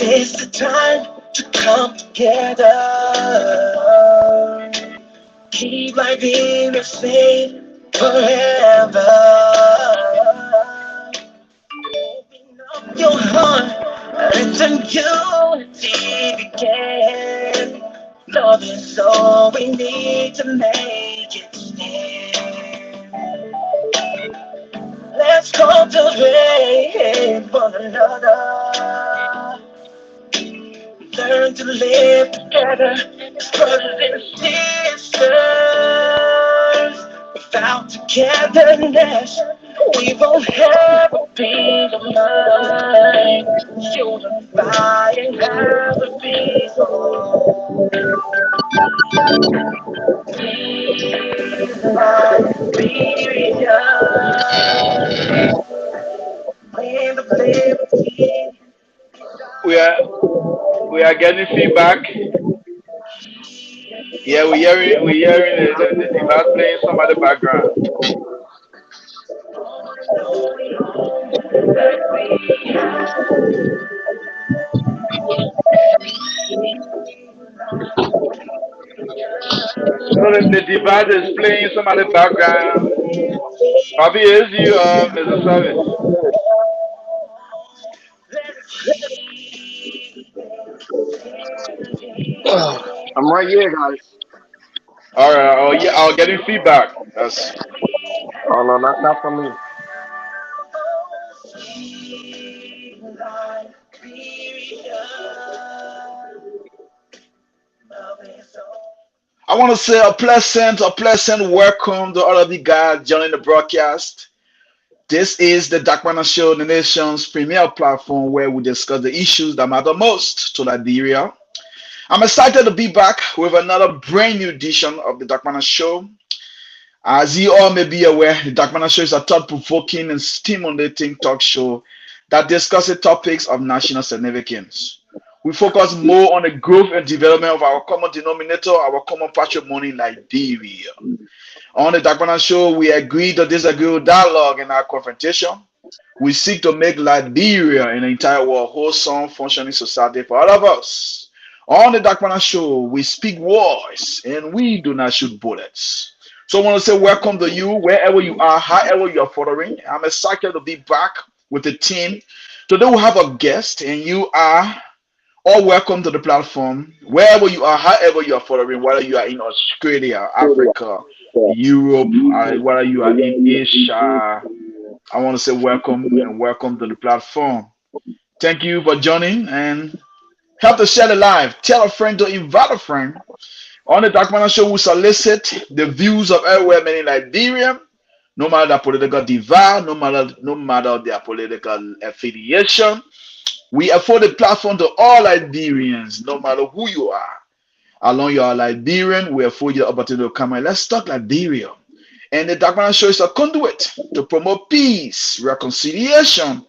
It's the time to come together. Keep Liberia safe forever. Open up your heart, let the unity begin. Love is all we need to make it stand. Let's cultivate one another. Learn to live together as brothers and sisters. Without togetherness, we won't have a peace of mind. Unify and have a peace of Liberia. Land of liberty. We are getting feedback. Yeah, we're hearing the device playing some at the background. So the device is playing some at the background. Bobby, is you, Mr. Savice? I'm right here, guys. All right. Oh yeah, I'll getting feedback. That's Oh no, not from me. I want to say a pleasant welcome to all of you guys joining the broadcast. This is the Dakpannah Show, the nation's premier platform where we discuss the issues that matter most to Liberia. I'm excited to be back with another brand new edition of the Dakpannah Show. As you all may be aware, the Dakpannah Show is a thought-provoking and stimulating talk show that discusses topics of national significance. We focus more on the growth and development of our common denominator, our common patrimony, Liberia. On the Dakpannah Show, we agree to disagree with dialogue and our confrontation. We seek to make Liberia and the entire world wholesome, functioning society for all of us. On the Dakpannah Show, we speak words and we do not shoot bullets. So I want to say welcome to you, wherever you are, however you are following. I'm excited to be back with the team. Today we have a guest, and you are all welcome to the platform, wherever you are, however you are following, whether you are in Australia, Africa, Europe, whether you are in Asia. I want to say welcome and welcome to the platform. Thank you for joining and help to share the live. Tell a friend to invite a friend. On the Dakpannah Show, we solicit the views of everywhere, many Liberian, no matter their political divide, no matter their political affiliation. We afford a platform to all Liberians, no matter who you are. Along you are Liberian, we afford you the opportunity to come and let's talk Liberia. And the Dakpannah Show is a conduit to promote peace, reconciliation,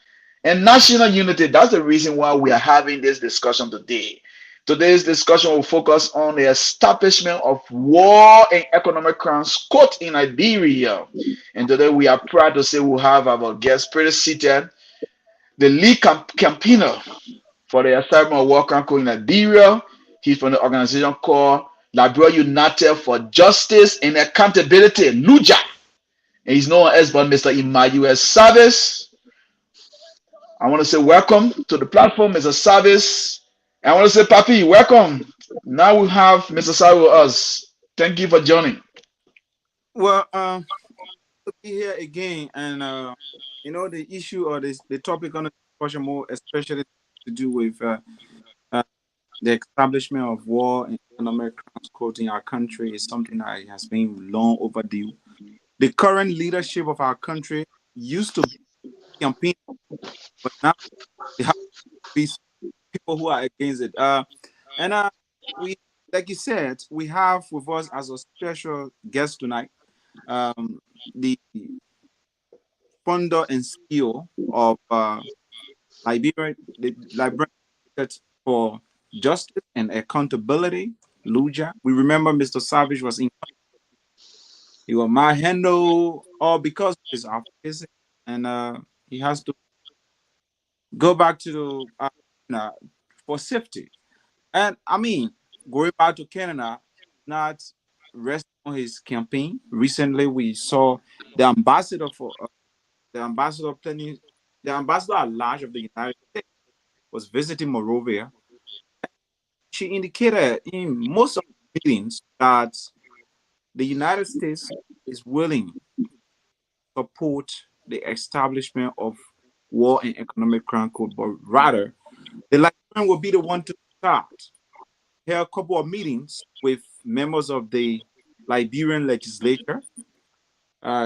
and national unity. That's the reason why we are having this discussion today. Today's discussion will focus on the establishment of war and economic crimes caught in Liberia. And today we are proud to say we have our guest pretty seated, the lead campaigner for the establishment of war crime code in Liberia. He's from the organization called Liberian United for Justice and Accountability, LUJA. And he's known as Mr. Emmanuel Savice. I want to say welcome to the platform, Mr. Savice. I want to say, Papi, welcome. Now we have Mr. Savice with us. Thank you for joining. Well, to be here again, and the issue or the topic on the discussion more, especially to do with the establishment of war and economic crimes code in our country, is something that has been long overdue. The current leadership of our country used to be campaign, but now they have to be people who are against it. We, like you said, we have with us as a special guest tonight, the founder and CEO of Liberia, the Liberian United for Justice and Accountability, LUJA. We remember Mr. Savice was in He will not handle all because of his office, and he has to go back to the for safety. And I mean, going back to Canada, not rest on his campaign. Recently, we saw the ambassador for the ambassador planning, the ambassador at large of the United States was visiting Morovia. She indicated in most of the meetings that the United States is willing to support the establishment of war and economic crime code, but rather the Liberian will be the one to start. Here a couple of meetings with members of the Liberian legislature.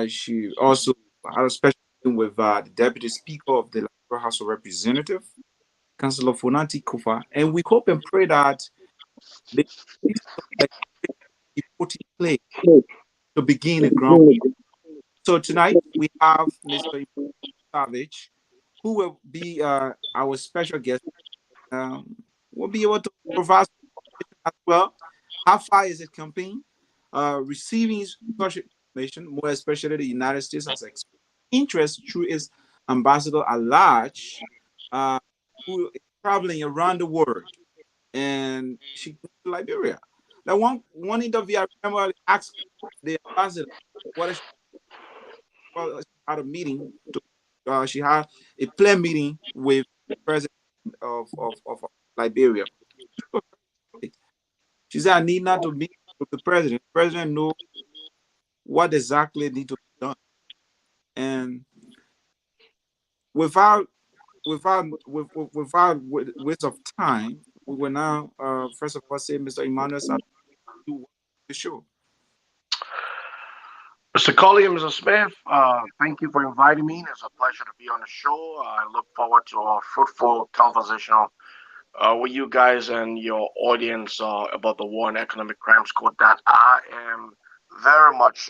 She also had a special meeting with the Deputy Speaker of the Liberia House of Representatives, Councillor Fonanti Kufa, and we hope and pray that the piece of legislation be put in place to begin the ground. So tonight we have Mr. Savage, who will be our special guest. Will be able to provide as well. How far is it campaign? Receiving such information, more especially the United States has interest through its ambassador at large, who is traveling around the world, and she goes to Liberia. That one interview, I remember asked the ambassador what is she had a meeting. She had a planned meeting with the president of Liberia. She said, I need not to meet with the president. The president knows what exactly needs to be done. And without waste of time, we will now first of all say Mr. Emmanuel Savice to the show. Mr. Colley and Mr. Smith, thank you for inviting me. It's a pleasure to be on the show. I look forward to a fruitful conversation with you guys and your audience about the War and Economic Crimes Code that I am very much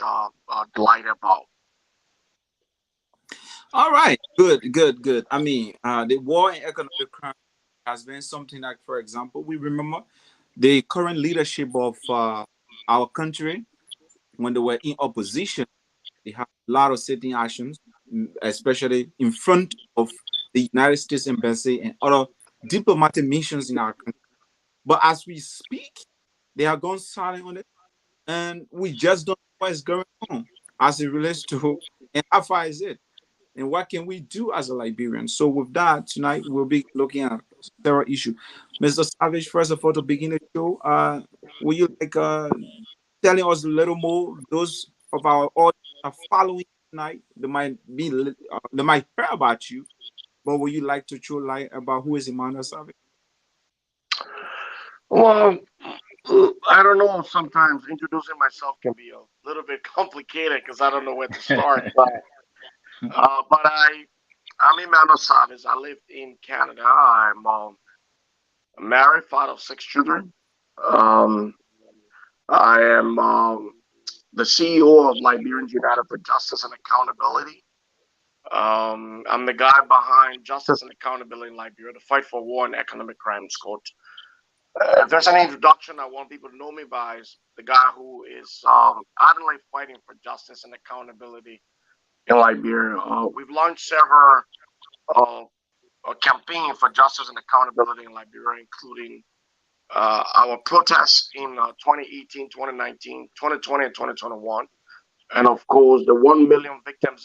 delighted about. All right, good. I mean, the war and economic crime has been something like, for example, we remember the current leadership of our country when they were in opposition. They had a lot of certain actions, especially in front of the United States Embassy and other diplomatic missions in our country. But as we speak, they have gone silent on it, and we just don't know what is going on as it relates to and how far is it, and what can we do as a Liberian. So with that, tonight we'll be looking at several issues. Mr. Savage, first of all, to begin the show, will you like telling us a little more? Those of our audience are following tonight, they might hear about you, but would you like to throw light about who is Emmanuel Savage? Well, I don't know. Sometimes introducing myself can be a little bit complicated because I don't know where to start. I'm Emmanuel Savice. I live in Canada. I'm married, father of 6 children. Um, I am the CEO of Liberians United for Justice and Accountability. I'm the guy behind Justice and Accountability in Liberia, the fight for war and economic crimes code. If there's any introduction I want people to know me by, is the guy who is ardently fighting for justice and accountability in Liberia. We've launched several campaigns for justice and accountability in Liberia, including our protests in 2018, 2019, 2020, and 2021. And of course, the 1 million victim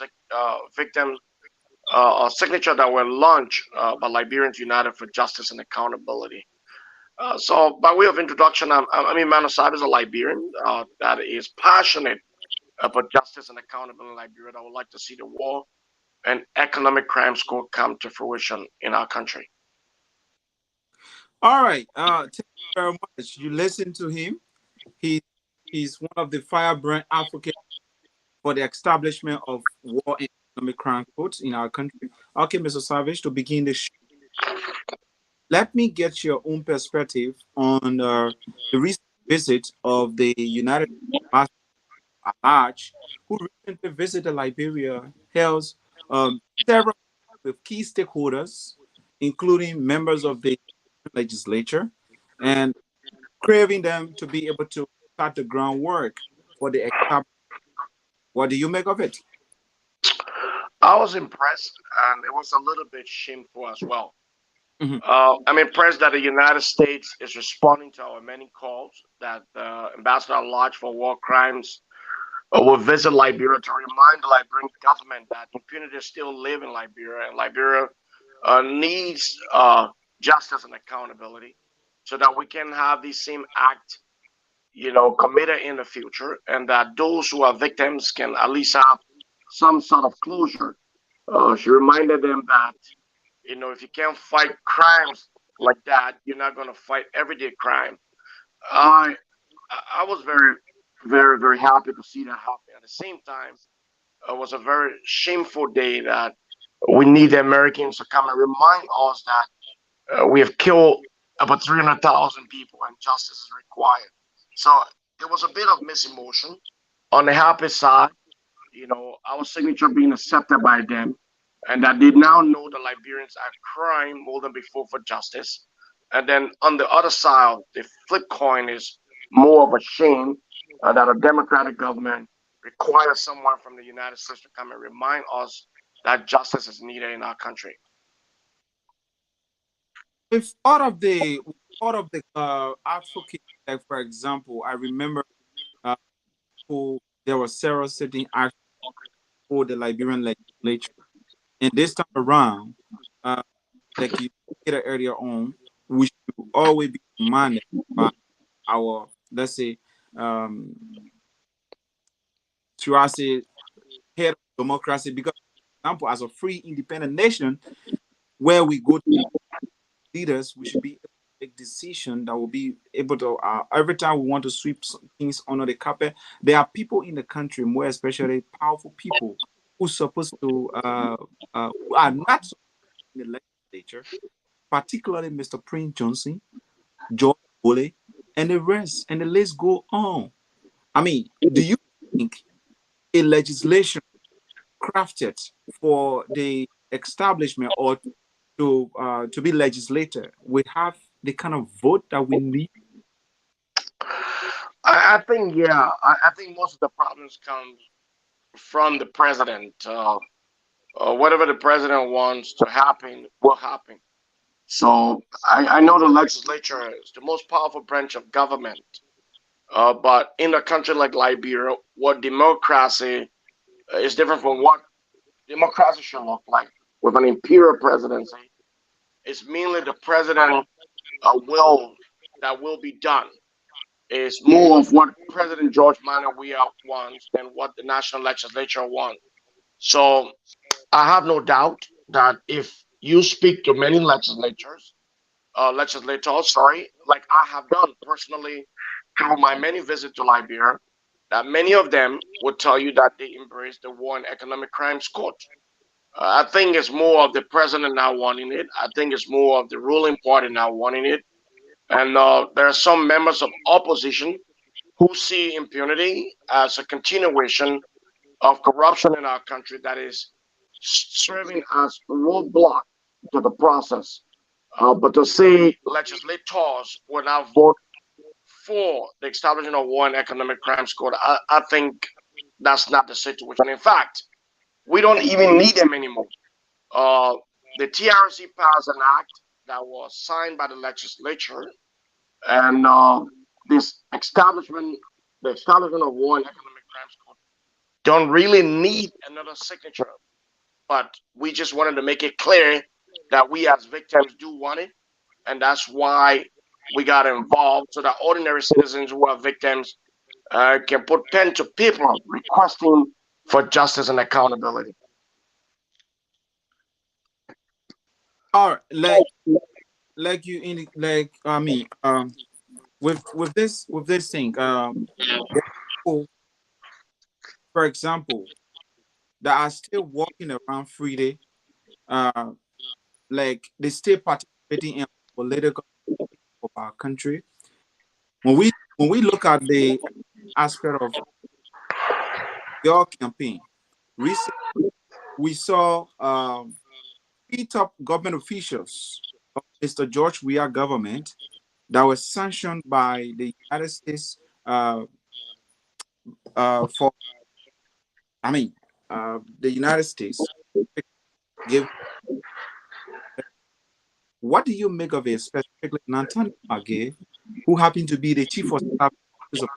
signature that were launched by Liberians United for Justice and Accountability. So, by way of introduction, I'm Emmanuel Savice, a Liberian that is passionate about justice and accountability in Liberia. I would like to see the war and economic crimes code come to fruition in our country. All right. Thank you very much. You listen to him. He's one of the firebrand advocates for the establishment of war and economic crime codes in our country. Okay, Mr. Savage, to begin the show, let me get your own perspective on the recent visit of the United States at large, who recently visited Liberia, held several with key stakeholders, including members of the legislature, and craving them to be able to start the groundwork for the establishment What do you make of it? I was impressed, and it was a little bit shameful as well. Mhm. I'm impressed that the United States is responding to our many calls that Ambassador at Large for War Crimes will visit Liberia to remind the Liberian government that impunity still live in Liberia, and Liberia needs justice and accountability, so that we can have the same act, committed in the future, and that those who are victims can at least have some sort of closure. She reminded them that if you can't fight crimes like that, you're not going to fight everyday crime. I I was very, very, very happy to see that happen. At the same time, it was a very shameful day that we need the Americans to come and remind us that we have killed about 300,000 people and justice is required. So there was a bit of misemotion. On the happy side, our signature being accepted by them, and that they now know the Liberians are crying more than before for justice. And then on the other side, the flip coin is more of a shame that a democratic government requires someone from the United States to come and remind us that justice is needed in our country. With all of the advocates, like for example, I remember uh, there were several sitting acts for the Liberian legislature, and this time around, uh, like you stated earlier on, we should always be reminded by our, let's say, um, should I say, head of democracy, because, for example, as a free independent nation, where we go to leaders, we should be able to make decisions that will be able to, every time we want to sweep things under the carpet, there are people in the country, more especially powerful people, who supposed to, who are not in the legislature, particularly Mr. Prince Johnson, George Bole, and the rest, and the list go on. I mean, do you think a legislation crafted for the establishment or to be legislator would have the kind of vote that we need? I think, yeah, I think most of the problems come from the president. Whatever the president wants to happen will happen. So I know the legislature is the most powerful branch of government. But in a country like Liberia, what democracy is different from what democracy should look like with an imperial presidency. It's mainly the president will that will be done. It's more of what President George Manuel Weah wants than what the national legislature wants. So I have no doubt that if you speak to many legislators, sorry, like I have done personally through my many visits to Liberia, that many of them would tell you that they embrace the War and Economic Crimes Court. I think it's more of the president now wanting it. I think it's more of the ruling party now wanting it. And there are some members of opposition who see impunity as a continuation of corruption in our country that is serving as a roadblock to the process. But to say legislators will now vote for the establishment of one economic crimes court, I think that's not the situation. In fact, we don't even need them anymore. Uh, the TRC passed an act that was signed by the legislature, and this the establishment of one economic crimes court, don't really need another signature. But we just wanted to make it clear that we as victims do want it, and that's why we got involved so that ordinary citizens who are victims can put pen to paper requesting for justice and accountability. Or like you in like I mean with this thing, there are people, for example, that are still walking around freely, uh like they still participating in political of our country. When we look at the aspect of your campaign, recently we saw three top government officials of Mr. George Weah government that was sanctioned by the United States, for I mean, the United States gave. What do you make of it, specifically Nantan Mage, who happened to be the chief of staff of,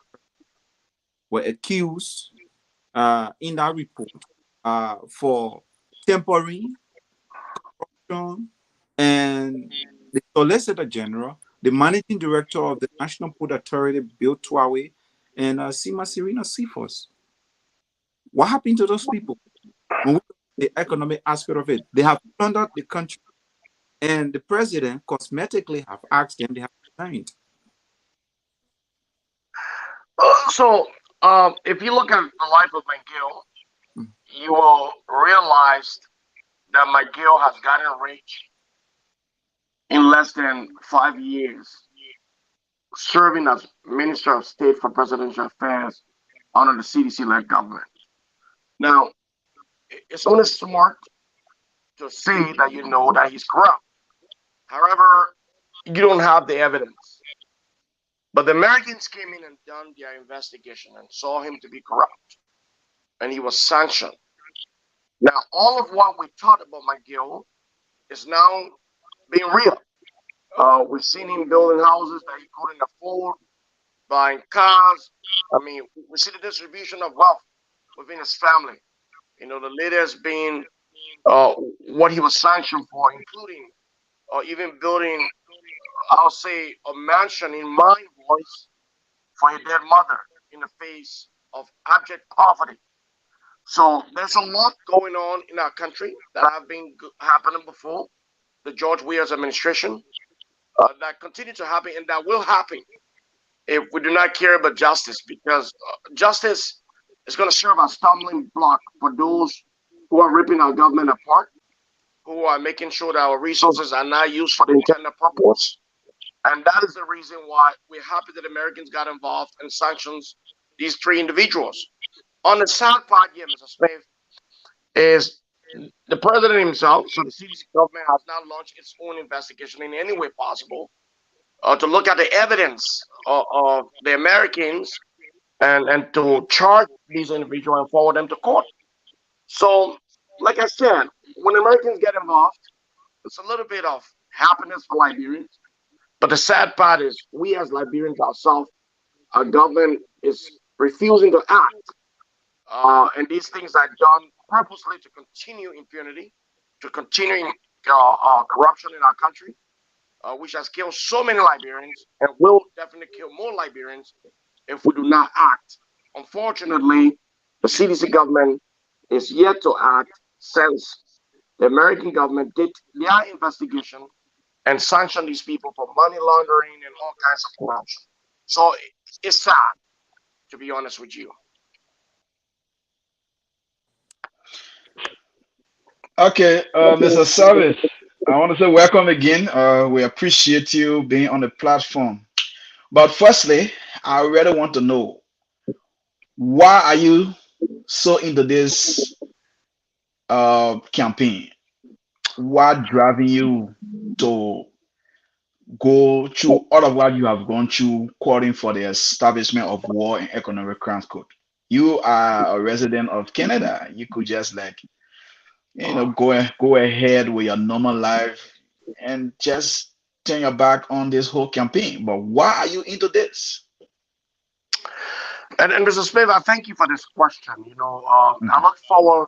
were accused in that report for tampering, corruption, and the Solicitor General, the Managing Director of the National Port Authority, Bill Twawe, and Sima Serena Seaforth. What happened to those people? When we look at the economic aspect of it, they have plundered the country, and the president cosmetically have asked them, they have resigned. If you look at the life of McGill, Mm. you will realize that McGill has gotten rich in less than 5 years, serving as Minister of State for Presidential Affairs under the CDC-led government. Now, it's only smart to say that you know that he's corrupt. However, you don't have the evidence. But the Americans came in and done their investigation and saw him to be corrupt, and he was sanctioned. Now, all of what we thought about McGill is now being real. We've seen him building houses that he couldn't afford, buying cars. I mean, we see the distribution of wealth within his family. You know, the latest being what he was sanctioned for, including even building, I'll say, a mansion in my voice for a dead mother in the face of abject poverty. So there's a lot going on in our country that have been happening before the George Weah's administration, that continue to happen and that will happen if we do not care about justice, because justice is going to serve as stumbling block for those who are ripping our government apart, who are making sure that our resources are not used for the intended purpose. And that is the reason why we're happy that Americans got involved and sanctions these three individuals. On the sad part here, Mr. Smith, is the president himself, so the CDC government has now launched its own investigation in any way possible to look at the evidence of the Americans and to charge these individuals and forward them to court. So, like I said, when Americans get involved, it's a little bit of happiness for Liberians. But the sad part is, we as Liberians ourselves, our government is refusing to act. And these things are done purposely to continue impunity, to continue corruption in our country, which has killed so many Liberians and will definitely kill more Liberians if we do not act. Unfortunately, the CDC government is yet to act since the American government did their investigation and sanctioned these people for money laundering and all kinds of corruption. So it's sad, to be honest with you. Okay, Mr. Savice, I want to say welcome again. We appreciate you being on the platform. But firstly, I really want to know, why are you so into this campaign? What driving you to go through all of what you have gone through, calling for the establishment of war and economic crimes code? You are a resident of Canada. You could just like, go ahead with your normal life and just turn your back on this whole campaign. But why are you into this? And Mr. Smith, I thank you for this question. I Mhm. look forward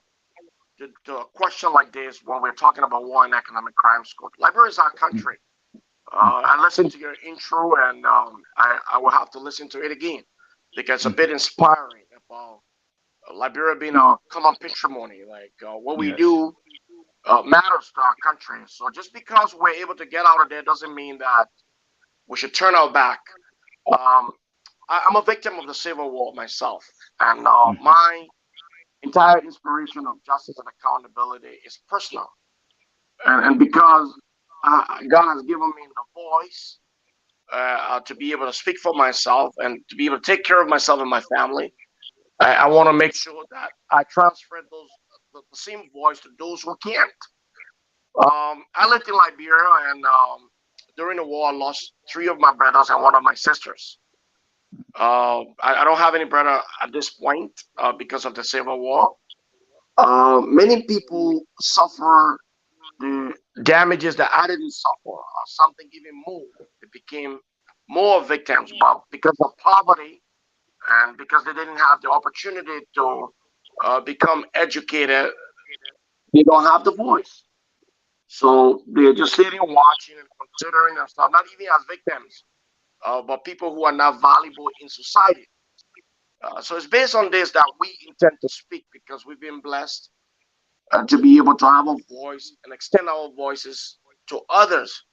to a question like this when we're talking about war and economic crimes code. Liberia is our country. I listened to your intro, and I will have to listen to it again because it's a Mhm. bit inspiring about Liberia being a common patrimony. Like what we Yes. do matters to our country. So just because we're able to get out of there doesn't mean that we should turn our back. Um, I'm a victim of the Civil War myself, and Mhm. my entire inspiration of justice and accountability is personal. And because God has given me the voice to be able to speak for myself and to be able to take care of myself and my family, I want to make sure that I transfer the same voice to those who can't. I lived in Liberia, and during the war, I lost three of my brothers and one of my sisters. I don't have any brother at this point because of the Civil War. Many people suffer the damages that I didn't suffer, or something even more. They became more victims, but because of poverty and because they didn't have the opportunity to become educated, they don't have the voice. So they're just sitting watching and considering themselves, not even as victims, but people who are not valuable in society. So it's based on this that we intend to speak because we've been blessed to be able to have a voice and extend our voices to others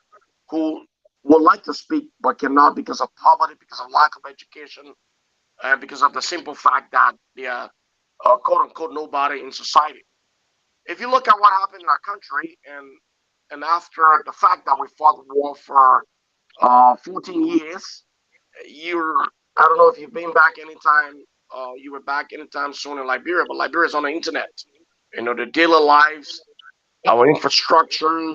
who would like to speak but cannot because of poverty, because of lack of education, and because of the simple fact that they are quote unquote nobody in society. If you look at what happened in our country, and after the fact that we fought the war for 14 years, you're I don't know if you've been back anytime. You were back anytime soon in Liberia, but Liberia is on the internet. You know the daily lives, our infrastructure,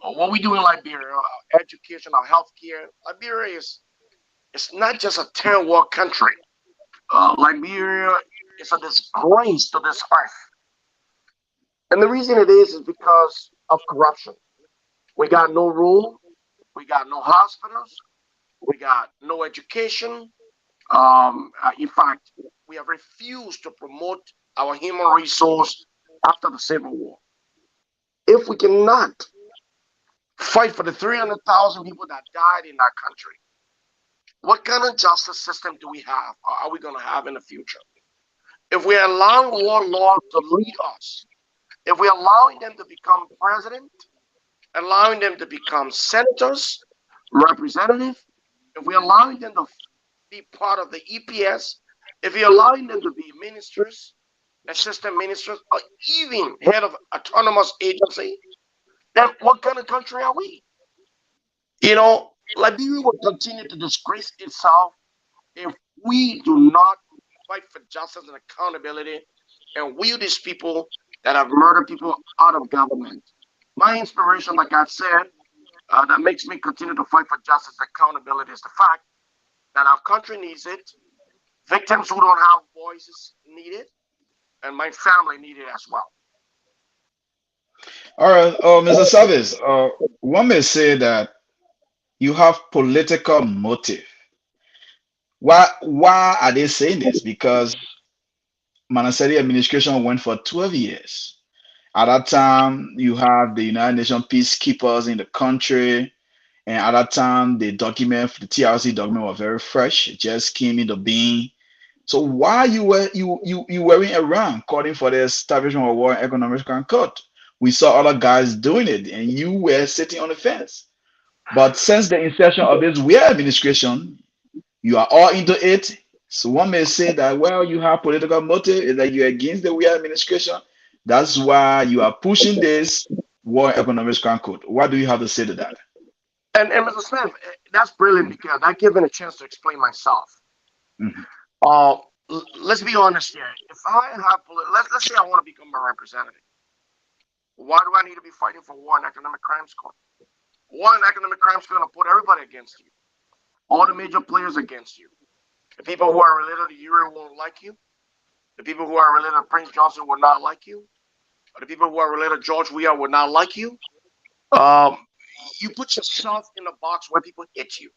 what we do in Liberia, our education, our healthcare. Liberia is it's not just a third world country. Liberia is a disgrace to this earth, and the reason it is because of corruption. We got no rule, we got no hospitals, we got no education. In fact, we have refused to promote our human resource after the Civil War. If we cannot fight for the 300,000 people that died in our country, what kind of justice system do we have, or are we going to have in the future? If we allow warlords to lead us, if we're allowing them to become president, allowing them to become senators, representatives, if we're allowing them to be part of the EPS, if we're allowing them to be ministers, assistant ministers, or even head of autonomous agency, then what kind of country are we? You know, Liberia will continue to disgrace itself if we do not fight for justice and accountability and wheel these people that have murdered people out of government. My inspiration, like I said, that makes me continue to fight for justice and accountability is the fact that our country needs it, victims who don't have voices need it, and my family need it as well. All right, Mr. Savice, one may say that you have political motive. Why are they saying this? Because Manaseri administration went for 12 years. At that time, you have the United Nations peacekeepers in the country, and at that time, the TRC document was very fresh. It just came into being. So why you weren't around calling for the establishment of war and economic concord? We saw other guys doing it, and you were sitting on the fence. But since the inception of this weird administration, you are all into it. So one may say that, well, you have political motive, is that you're against the weird administration. That's why you are pushing this war and economic concord. What do you have to say to that? And Mr. Smith, that's brilliant because that gives me a chance to explain myself. Mhm. Uh, let's be honest here. If I have, let's say I want to become a representative, why do I need to be fighting for war and economic crimes court? War and economic crimes court going to put everybody against you, all the major players against you. The people who are related to Yuri won't like you. The people who are related to Prince Johnson will not like you. Or the people who are related to George Weah will not like you. Um, you put yourself in a box where people hate you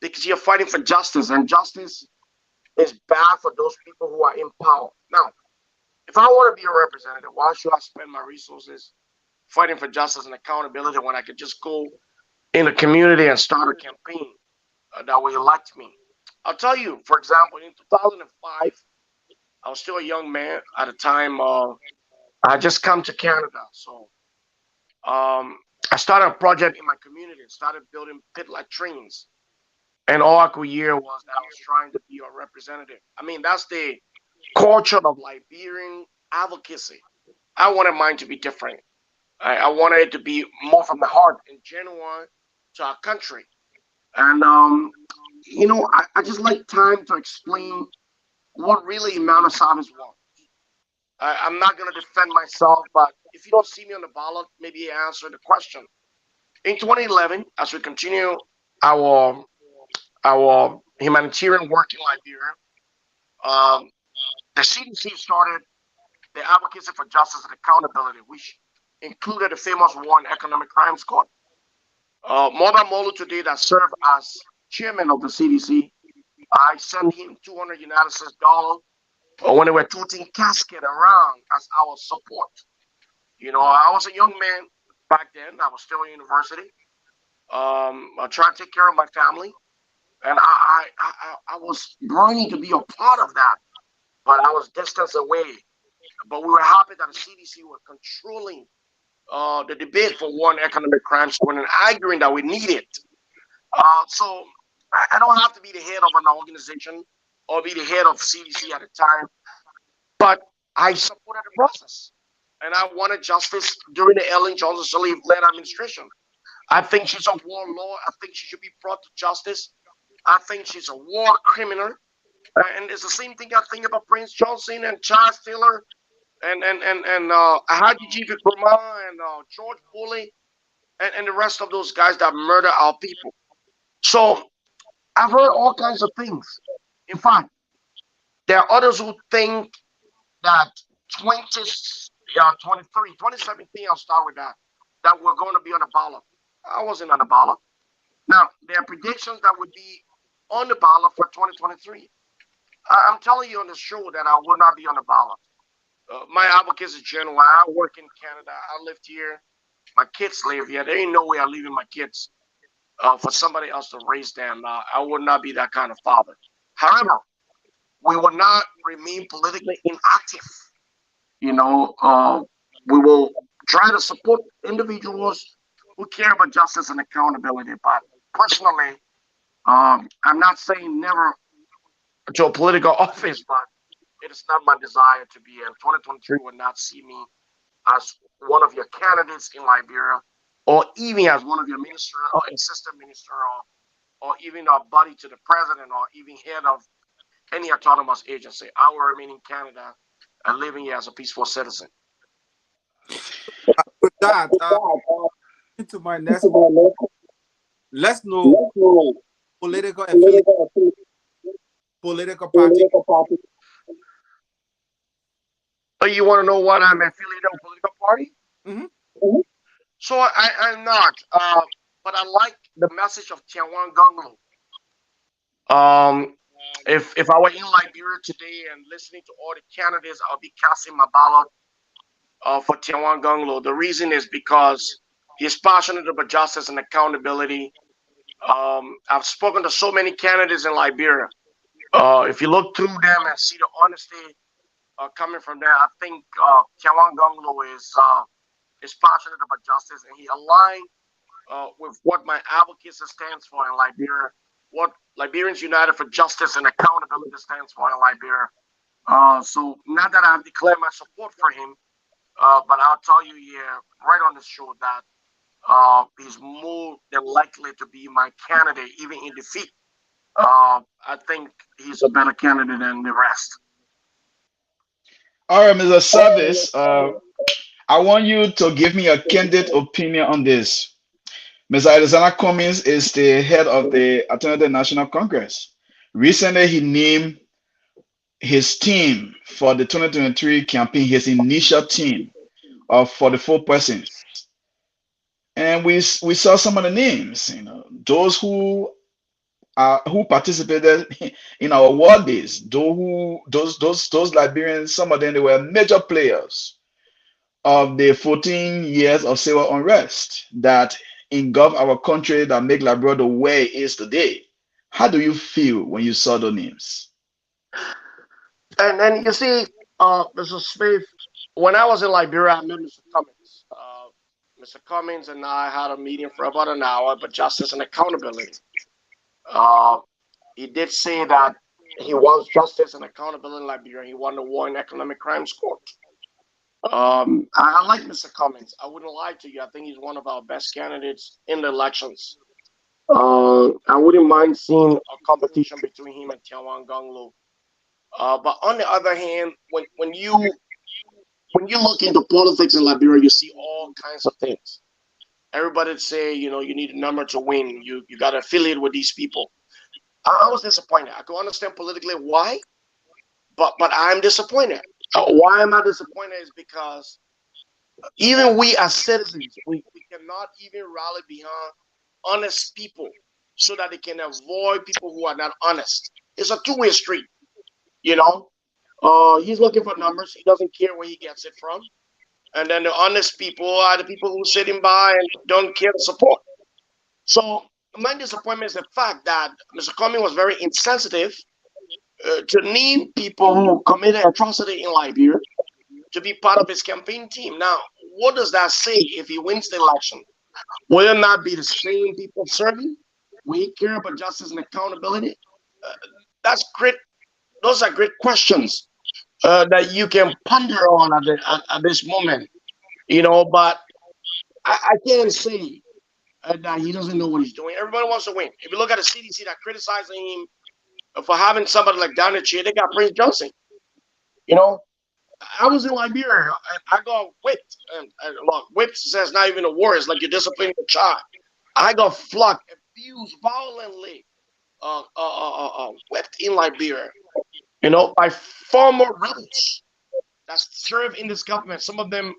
because you're fighting for justice, and justice is bad for those people who are in power. Now, if I want to be a representative, why should I spend my resources fighting for justice and accountability when I could just go in the community and start a campaign that will elect me? I'll tell you, for example, in 2005, I was still a young man at the time. I had just come to Canada, so I started a project in my community and started building pit latrines. And all I could hear was that I was trying to be a representative. I mean, that's the culture of Liberian advocacy. I wanted mine to be different. I wanted it to be more from the heart and genuine to our country. And I just like time to explain what really Emmanuel Savice wants. I'm not gonna defend myself, but if you don't see me on the ballot, maybe answer the question. In 2011, as we continue our our humanitarian work in Liberia, um, the CDC started the Advocacy for Justice and Accountability, which included the famous One Economic Crimes Court. Mother Molu today that served as chairman of the CDC, I sent him 200 United States dollars when they were tooting casket around as our support. You know, I was a young man back then. I was still in university. I tried to take care of my family, and I was burning to be a part of that, but I was distance away. But we were happy that the CDC were controlling the debate for One Economic Crimes Court and arguing that we need it. So I don't have to be the head of an organization or be the head of CDC at the time, but I supported the process. And I wanted justice during the Ellen Johnson Sirleaf-led administration. I think she's a warlord. I think she should be brought to justice. I think she's a war criminal. And it's the same thing I think about Prince Johnson and Charles Taylor and Haji G. Burma and George Foley and the rest of those guys that murder our people. So I've heard all kinds of things. In fact, there are others who think that 2017, I'll start with that we're going to be on the ballot. I wasn't on the ballot. Now, there are predictions that would be on the ballot for 2023. I'm telling you on the show that I will not be on the ballot. My advocacy general, I work in Canada. I lived here. My kids live here. There ain't no way I'm leaving my kids for somebody else to raise them. I would not be that kind of father. However, we will not remain politically inactive. You know, we will try to support individuals who care about justice and accountability. But personally, I'm not saying never to a political office, but it is not my desire to be in. 2023 will not see me as one of your candidates in Liberia, or even as one of your minister or assistant minister, or even a buddy to the president, or even head of any autonomous agency. I will remain in Canada and living here as a peaceful citizen. With that, into my next, let's know political affiliate, political party. Oh, you want to know what I'm affiliated with, political party? Mm-hmm. So I'm not, but I like the message of Tiawan Gonglo. If I were in Liberia today and listening to all the candidates, I'll be casting my ballot for Tiawan Gonglo. The reason is because he's passionate about justice and accountability. I've spoken to so many candidates in Liberia. If you look through them and see the honesty coming from there, I think Tiawan Gonglo is passionate about justice, and he aligned with what my advocacy stands for in Liberia, what Liberians United for Justice and Accountability stands for in Liberia. So not that I've declared my support for him, but I'll tell you here, right on the show, that he's more than likely to be my candidate, even in defeat. I think he's a better candidate than the rest. All right, Mr. Savice, I want you to give me a candid opinion on this. Mr. Alexander Cummings is the head of the Alternative National Congress. Recently, he named his team for the 2023 campaign, his initial team of 44 persons. And we saw some of the names, you know, those who participated in our war days, those Liberians, some of them, they were major players of the 14 years of civil unrest that engulfed our country, that make Liberia the way it is today. How do you feel when you saw the names? And then you see, Mr. Smith, when I was in Liberia, I met Mr. Cummings. Mr. Cummings and I had a meeting for about an hour about justice and accountability. He did say that he wants justice and accountability in Liberia. He won the War and Economic Crimes Court. I like Mr. Cummings. I wouldn't lie to you. I think he's one of our best candidates in the elections. I wouldn't mind seeing a competition between him and Tiawan Gonglo. But on the other hand, when you look into politics in Liberia, you see all kinds of things. Everybody say, you know, you need a number to win. You got to affiliate with these people. I was disappointed. I could understand politically why, but I'm disappointed. Why am I disappointed is because even we as citizens, we cannot even rally behind honest people so that they can avoid people who are not honest. It's a two-way street, you know. He's looking for numbers. He doesn't care where he gets it from. And then the honest people are the people who sitting by and don't care to support. So my disappointment is the fact that Mr. Cumming was very insensitive to name people who committed atrocity in Liberia to be part of his campaign team. Now, what does that say if he wins the election? Will it not be the same people serving? Will he care about justice and accountability? Uh, that's great. Those are great questions that you can ponder on at this moment. But I can't say that he doesn't know what he's doing. Everybody wants to win. If you look at the CDC that criticizing him for having somebody like Donna Chia, they got Prince Johnson. You know, I was in Liberia. I got whipped. And look, whipped says not even a word. It's like you're disciplining a child. I got flogged, abused violently, whipped in Liberia. By former rebels that serve in this government. Some of them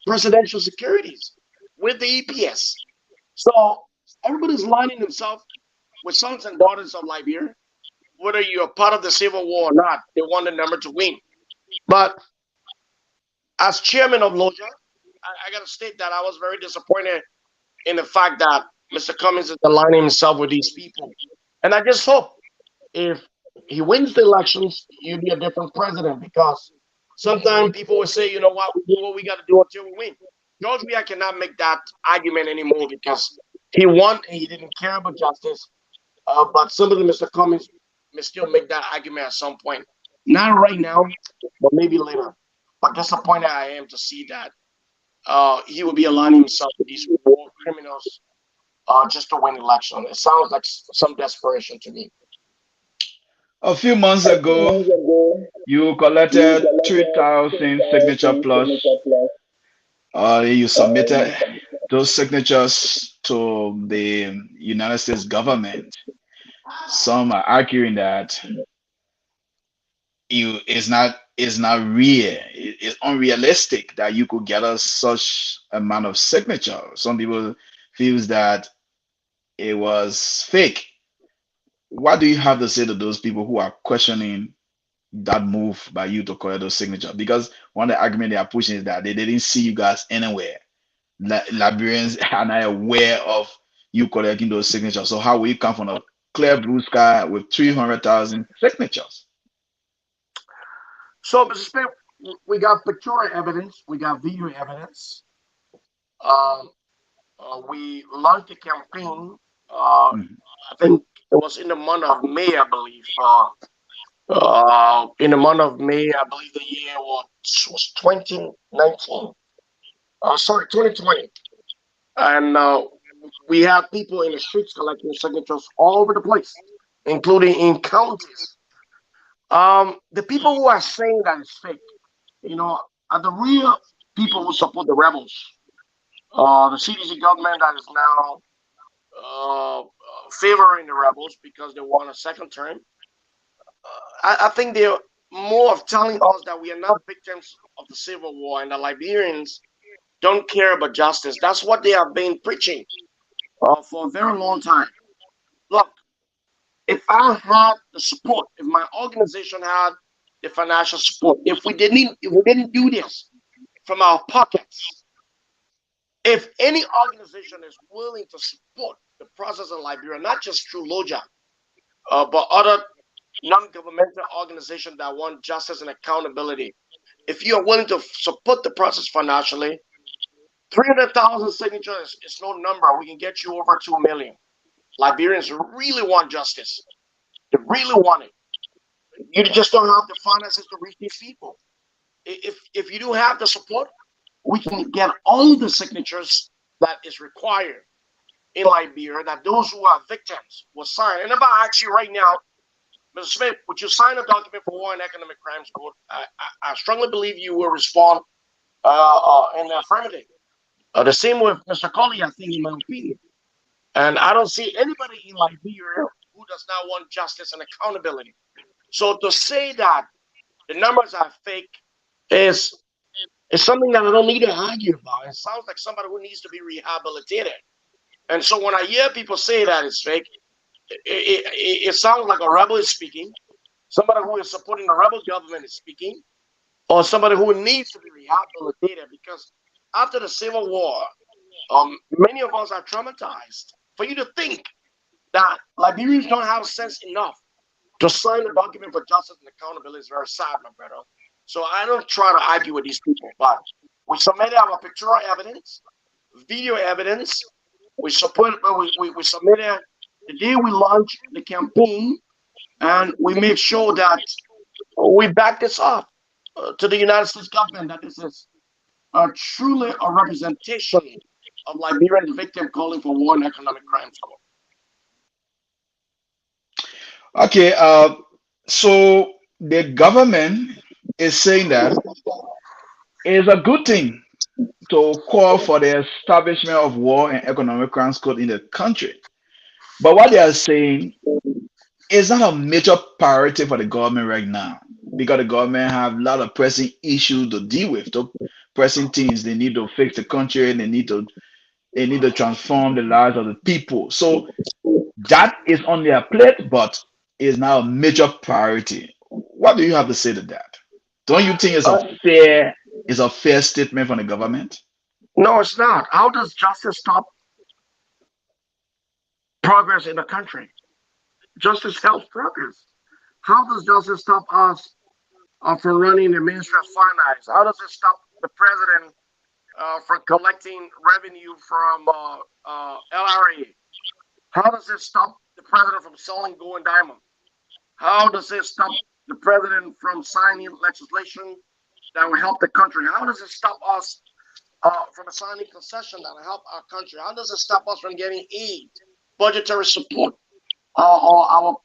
presidential securities with the EPS. So everybody's lining themselves with sons and daughters of Liberia, whether you're part of the civil war or not. They want the number to win. But as chairman of LUJA, I got to state that I was very disappointed in the fact that Mr. Cummings is aligning himself with these people. And I just hope if he wins the elections, he'll be a different president because sometimes people will say, you know what, we do what we got to do until we win. George Weah cannot make that argument anymore because he won and he didn't care about justice. But some of the Mr. Cummings may still make that argument at some point. Not right now, but maybe later. But disappointed I am to see that he will be aligning himself with these war criminals just to win election. It sounds like some desperation to me. A few months ago, you collected 3,000 signature plus. You submitted those signatures to the United States government. Some are arguing that it's not real. It's unrealistic that you could get us such amount of signature. Some people feels that it was fake. What do you have to say to those people who are questioning that move by you to collect those signatures? Because one of the argument they are pushing is that they didn't see you guys anywhere. Liberians are not aware of you collecting those signatures. So how will you come from a clear blue sky with 300,000 signatures? So, Mr. Smith, we got pictorial evidence, we got video evidence. Uh, we launched the campaign. Mhm. I think it was in the month of May, I believe. In the month of May, I believe the year was 2019. Sorry, 2020. And we have people in the streets collecting signatures all over the place, including in counties. The people who are saying that it's fake, are the real people who support the rebels. The CDC government that is now favoring the rebels because they want a second term. I think they're more of telling us that we are not victims of the civil war and the Liberians don't care about justice. That's what they have been preaching for a very long time. Look, if I had the support, if my organization had the financial support, if we didn't do this from our pockets, if any organization is willing to support the process in Liberia, not just through LUJA, but other non-governmental organizations that want justice and accountability, if you are willing to support the process financially, 300,000 signatures is no number. We can get you over 2 million. Liberians really want justice. They really want it. You just don't have the finances to reach these people. If you do have the support, we can get all the signatures that is required in Liberia that those who are victims will sign. And if I ask you right now, Mr. Smith, would you sign a document for war and economic crimes court? I strongly believe you will respond in the affirmative. The same with Mr. Colley, I think, in my opinion. And I don't see anybody in Liberia who does not want justice and accountability. So to say that the numbers are fake is something that I don't need to argue about. It sounds like somebody who needs to be rehabilitated. And so when I hear people say that it's fake, it sounds like a rebel is speaking, somebody who is supporting the rebel government is speaking, or somebody who needs to be rehabilitated, because after the Civil War, many of us are traumatized. For you to think that Liberians don't have sense enough to sign a document for justice and accountability is very sad, my brother. So I don't try to argue with these people, but we submitted our pictorial evidence, video evidence. We submitted the day we launched the campaign, and we made sure that we back this up to the United States government that this is truly a representation of Liberian victims calling for war and economic crimes. Okay, so the government is saying that it's a good thing to call for the establishment of war and economic crimes code in the country. But what they are saying is not a major priority for the government right now, because the government have a lot of pressing issues to deal with, the pressing things. They need to fix the country, and they need to transform the lives of the people. So that is on their plate, but is now a major priority. What do you have to say to that? Don't you think it's a fair statement from the government? No, it's not. How does justice stop progress in the country? Justice helps progress. How does justice stop us from running the Ministry of Finance? How does it stop the president from collecting revenue from LRA? How does it stop the president from selling gold and diamond? How does it stop the president from signing legislation that will help the country? How does it stop us from signing concession that will help our country? How does it stop us from getting aid, budgetary support, or our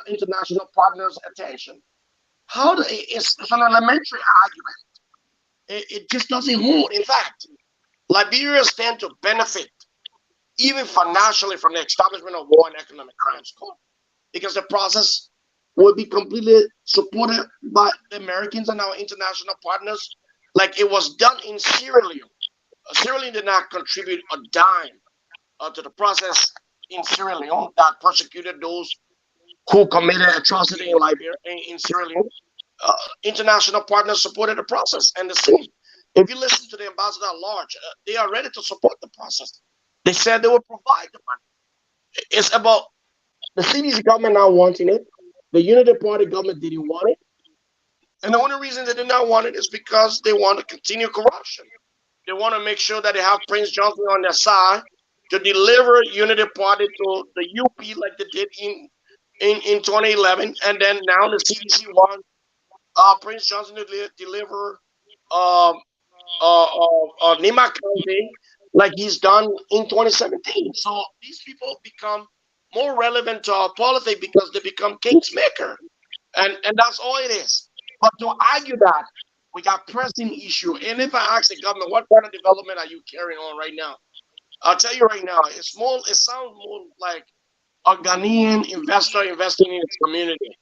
international partners' attention? It's an elementary argument. It just doesn't hold. In fact, Liberia stand to benefit even financially from the establishment of war and economic crimes court, because the process will be completely supported by the Americans and our international partners, like it was done in Sierra Leone. Sierra Leone did not contribute a dime to the process in Sierra Leone that persecuted those who committed atrocity in Liberia, in Sierra Leone. International partners supported the process, and the same. If you listen to the ambassador at large, they are ready to support the process. They said they will provide the money. It's about the CDC government not wanting it. The Unity Party government didn't want it. And the only reason they did not want it is because they want to continue corruption. They want to make sure that they have Prince Johnson on their side to deliver Unity Party to the UP like they did in 2011. And then now the CDC wants Prince Johnson to deliver Nima County like he's done in 2017. So these people become more relevant to our politics because they become kingsmaker. And that's all it is. But to argue that we got pressing issue, and if I ask the government, what kind of development are you carrying on right now? I'll tell you right now, it sounds more like a Ghanaian investor investing in its community.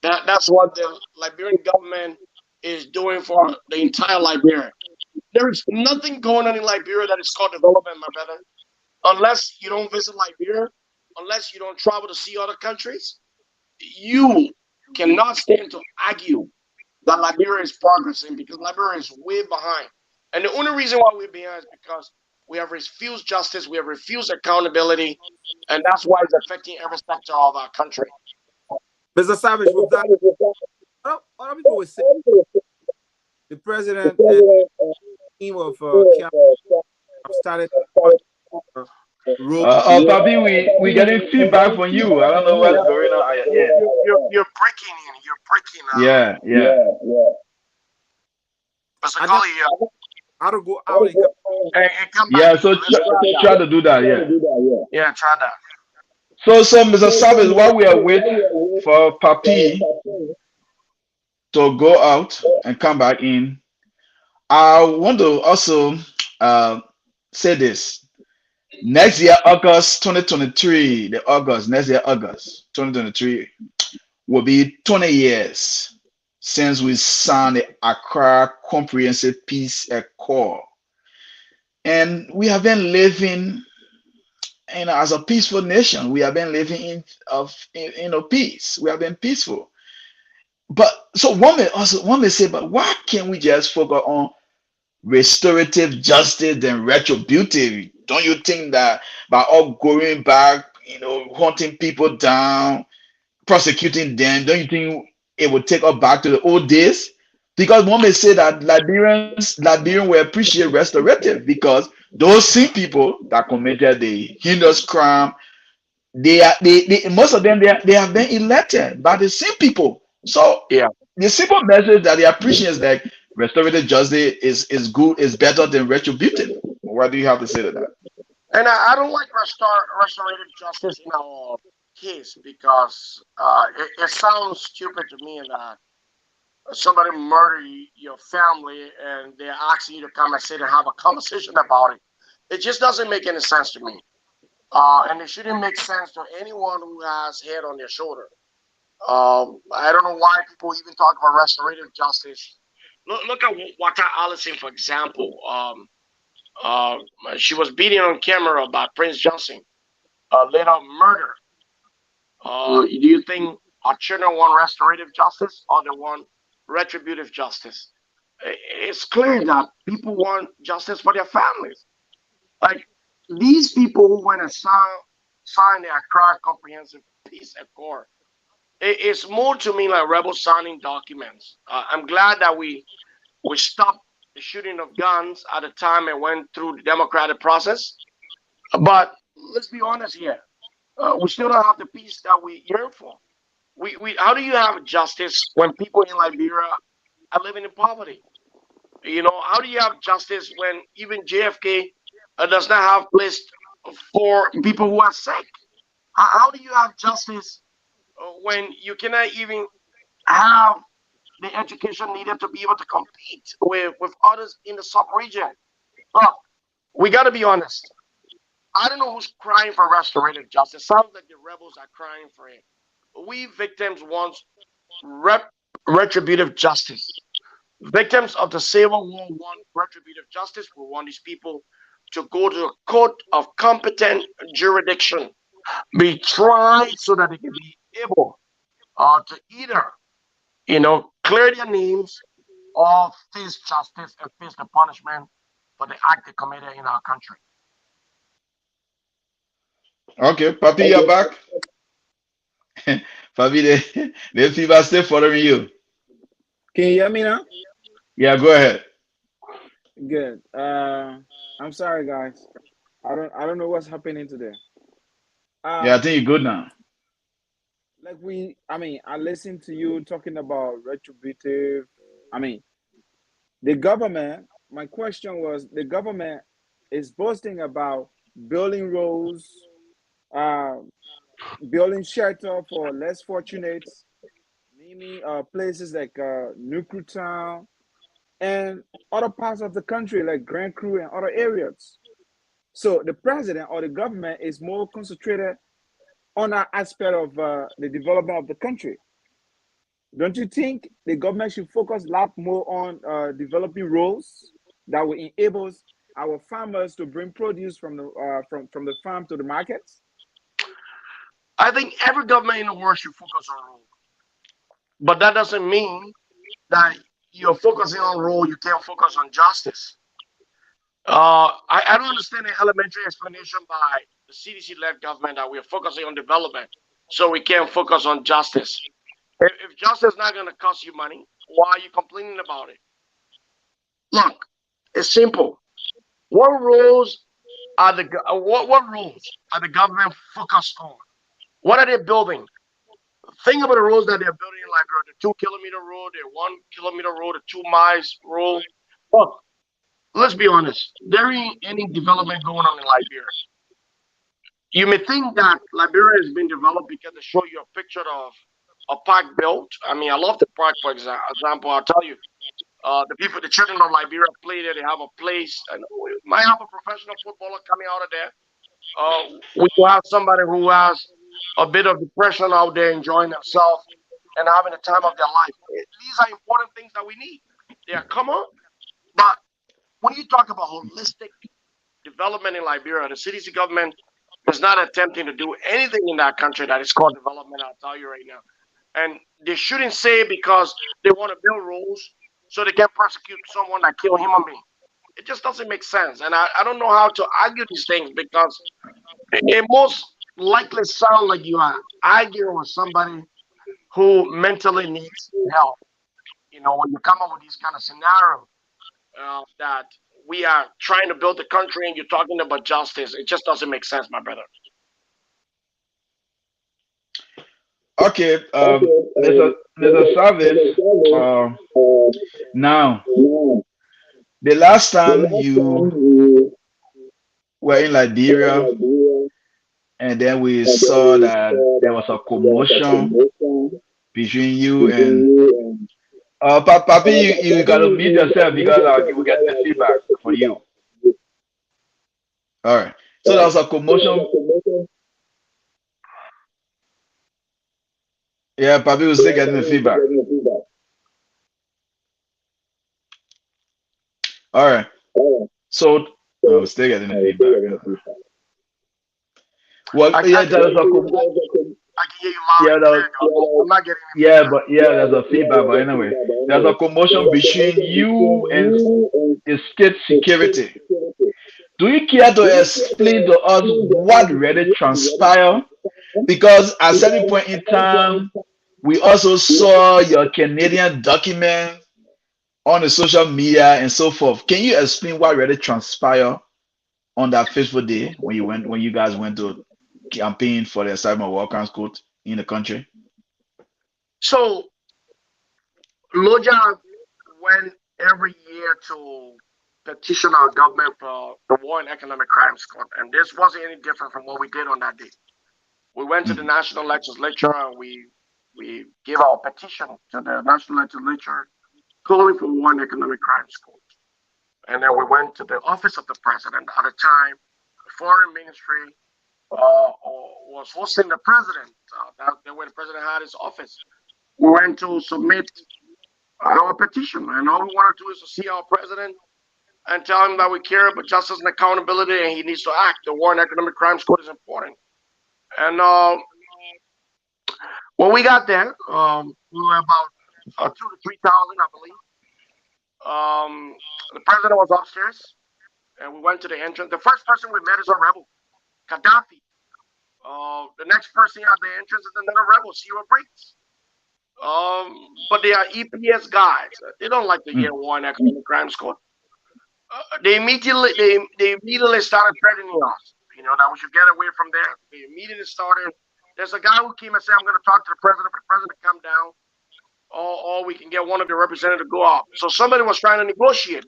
That's what the Liberian government is doing for the entire Liberia. There is nothing going on in Liberia that is called development, my brother. Unless you don't visit Liberia, unless you don't travel to see other countries, you cannot stand to argue that Liberia is progressing, because Liberia is way behind. And the only reason why we're behind is because we have refused justice, we have refused accountability, and that's why it's affecting every sector of our country. Mr. Savice, with that, other people would say the president and team of have started. Papi, we getting feedback from you. I don't know what's going on. You're breaking in. You're breaking out. Yeah. Mr. Cully, How to go out and come Yeah, back. so try to do that. Yeah, try that. So Mr. Savice, while we are waiting for Papi to go out and come back in, I want to also say this. Next year, August 2023, next year, August 2023, will be 20 years since we signed the Accra Comprehensive Peace Accord. And we have been living, as a peaceful nation. We have been living in peace. We have been peaceful. But so one may say, but why can't we just focus on restorative justice than retributive? Don't you think that by all going back, hunting people down, prosecuting them, don't you think it would take us back to the old days? Because one may say that Liberians will appreciate restorative because those same people that committed the heinous crime, they most of them they have been elected by the same people. So Yeah. the simple message that they appreciate is that restorative justice is good, is better than retributive. What do you have to say to that? And I don't like restorative justice in our case because it sounds stupid to me that somebody murder your family and they're asking you to come and sit and have a conversation about it. It just doesn't make any sense to me. And it shouldn't make sense to anyone who has head on their shoulder. I don't know why people even talk about restorative justice. Look at Wata Allison, for example. Uh, she was beaten on camera about Prince Johnson, later murder. Do you think our children want restorative justice or they want retributive justice? It's clear that people want justice for their families. Like these people who went and signed the Accra Comprehensive Peace Accord. It's more to me like rebel signing documents. I'm glad that we stopped the shooting of guns at a time and went through the democratic process. But let's be honest here. We still don't have the peace that we yearn for. How do you have justice when people in Liberia are living in poverty? How do you have justice when even JFK does not have place for people who are sick? How do you have justice when you cannot even have the education needed to be able to compete with others in the sub-region? Look, we got to be honest. I don't know who's crying for restorative justice. Sounds like the rebels are crying for it. We victims want rep- retributive justice. Victims of the Civil War want retributive justice. We want these people to go to a court of competent jurisdiction, be tried so that they can be able to either, clear their names or face justice and face the punishment for the act they committed in our country. Okay, Papi, you're back. Papi, the fever still following you. Can you hear me now? Yeah, go ahead. Good. I'm sorry, guys. I don't know what's happening today. Yeah, I Um, think you're good now. I listened to you talking about retributive. I mean, the government. My question was, the government is boasting about building roads, uh, building shelter for less fortunate, naming places like Nuku Town and other parts of the country like Grand Cru and other areas. So the president or the government is more concentrated on that aspect of the development of the country. Don't you think the government should focus a lot more on developing roads that will enable our farmers to bring produce from the farm to the markets? I think every government in the world should focus on rule, but that doesn't mean that you're focusing on rule, you can't focus on justice. I don't understand the elementary explanation by the CDC-led government that we're focusing on development, so we can't focus on justice. If justice is not going to cost you money, why are you complaining about it? Look, it's simple. What rules what rules are the government focused on? What are they building? Think about the roads that they're building in Liberia: the 2 kilometer road, the 1 kilometer road, the 2 miles road. Look, let's be honest. There ain't any development going on in Liberia. You may think that Liberia has been developed because they show you a picture of a park built. I mean, I love the park, for example. I'll tell you, the children of Liberia play there. They have a place, and we might have a professional footballer coming out of there. We will have somebody who has a bit of depression out there enjoying themselves. and having the time of their life. These are important things that we need. They are common, but when you talk about holistic development in Liberia, the CDC government is not attempting to do anything in that country that is called development. I'll tell you right now. And they shouldn't say because they want to build rules so they can prosecute someone that killed human being. It just doesn't make sense. And I don't know how to argue these things because it most likely sounds like you are arguing with somebody who mentally needs help. You know, when you come up with these kind of scenarios that we are trying to build the country and you're talking about justice, it just doesn't make sense, my brother. Okay, Mr. Savice. Now, the last time you were in Liberia, and then we saw that there was a commotion between you and Papi. You gotta mute yourself because you will get the feedback for you. All right. So there was a commotion. Yeah, Papi was still getting the feedback. All right. So I'm still getting the feedback. Well, yeah, there was a I can hear you loud and clear. I'm not getting any feedback. there's a feedback. But anyway, there's a commotion between you and the state security. Do you care to explain to us what really transpired? Because at a certain point in time, we also saw your Canadian document on the social media and so forth. Can you explain what really transpired on that fateful day when you guys went to campaign for the Cyber Workers Code in the country? So, LUJA went every year to petition our government for the War and Economic Crimes Court, and this wasn't any different from what we did on that day. We went to the national legislature and we gave our petition to the national legislature calling for War and Economic Crimes Court. And then we went to the office of the president. At the time, the foreign ministry was hosting the president. That's where the president had his office. We went to submit our petition, and all we want to do is to see our president and tell him that we care about justice and accountability, and he needs to act. The War and Economic Crimes Code is important. And when we got there, we were about 2,000 to 3,000, I believe. The president was upstairs, and we went to the entrance. The first person we met is a rebel, Gaddafi. The next person at the entrance is another rebel, Zero Breaks. But they are EPS guys. They don't like to hear War and Economic Crimes Court. They immediately started threatening us. You know, that we should get away from there. They immediately started. There's a guy who came and said, "I'm going to talk to the president for the president to come down, or we can get one of the representatives to go up." So somebody was trying to negotiate,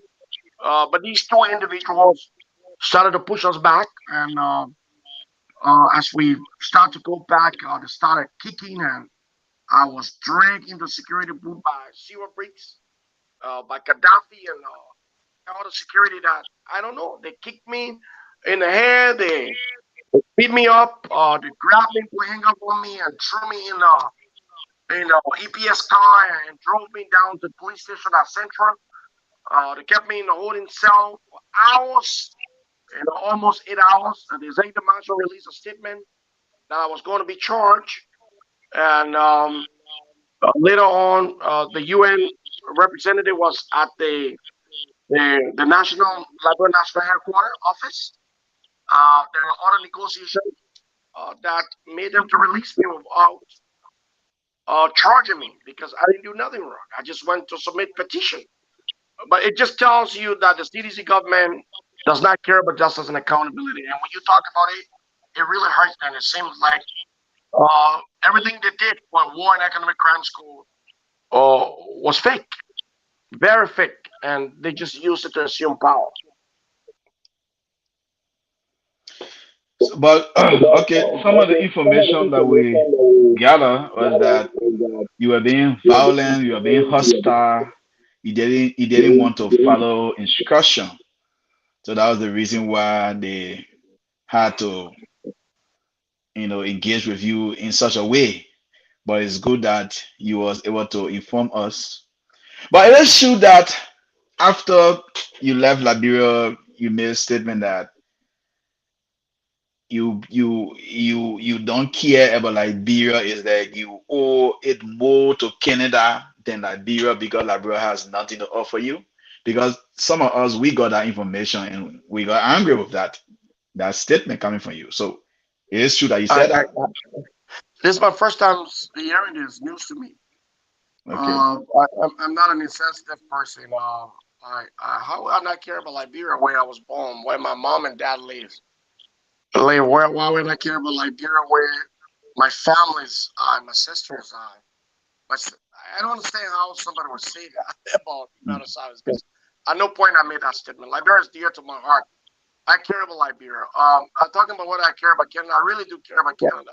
but these two individuals started to push us back, and as we started to go back, they started kicking, and I was dragged into security booth by Zero Breaks, by Gaddafi, and all the security that I don't know. They kicked me in the head. They beat me up. They grabbed me, put handcuffs on me, and threw me in a EPS car and drove me down to the police station at Central. They kept me in the holding cell for hours, almost 8 hours. And the executive marshal released a statement that I was going to be charged. And later on, the UN representative was at the National Liberian National Headquarters office. There were other negotiations that made them to release me without charging me because I didn't do nothing wrong. I just went to submit petition. But it just tells you that the CDC government does not care about justice and accountability. And when you talk about it, it really hurts. And it seems like everything they did for War and Economic Crimes Code was fake, very fake, and they just used it to assume power. But okay, some of the information that we gather was that you were being violent, you were being hostile. You didn't want to follow instruction, so that was the reason why they had to engage with you in such a way. but it's good that you was able to inform us. But it is true that after you left Liberia, you made a statement that you don't care about Liberia, is that you owe it more to Canada than Liberia because Liberia has nothing to offer you. Because some of us we got that information and we got angry with that statement coming from you. So it is true that you I, said I, that. this is my first time hearing this news to me. Okay. I'm not an insensitive person. How would I not care about Liberia, where I was born, where my mom and dad live? Why would I care about Liberia, where my family's my sisters are? I don't understand how somebody would say that about Emmanuel Savice, because at no point I made that statement. Liberia is dear to my heart. I care about Liberia. I'm talking about what I care about Canada. I really do care about Canada.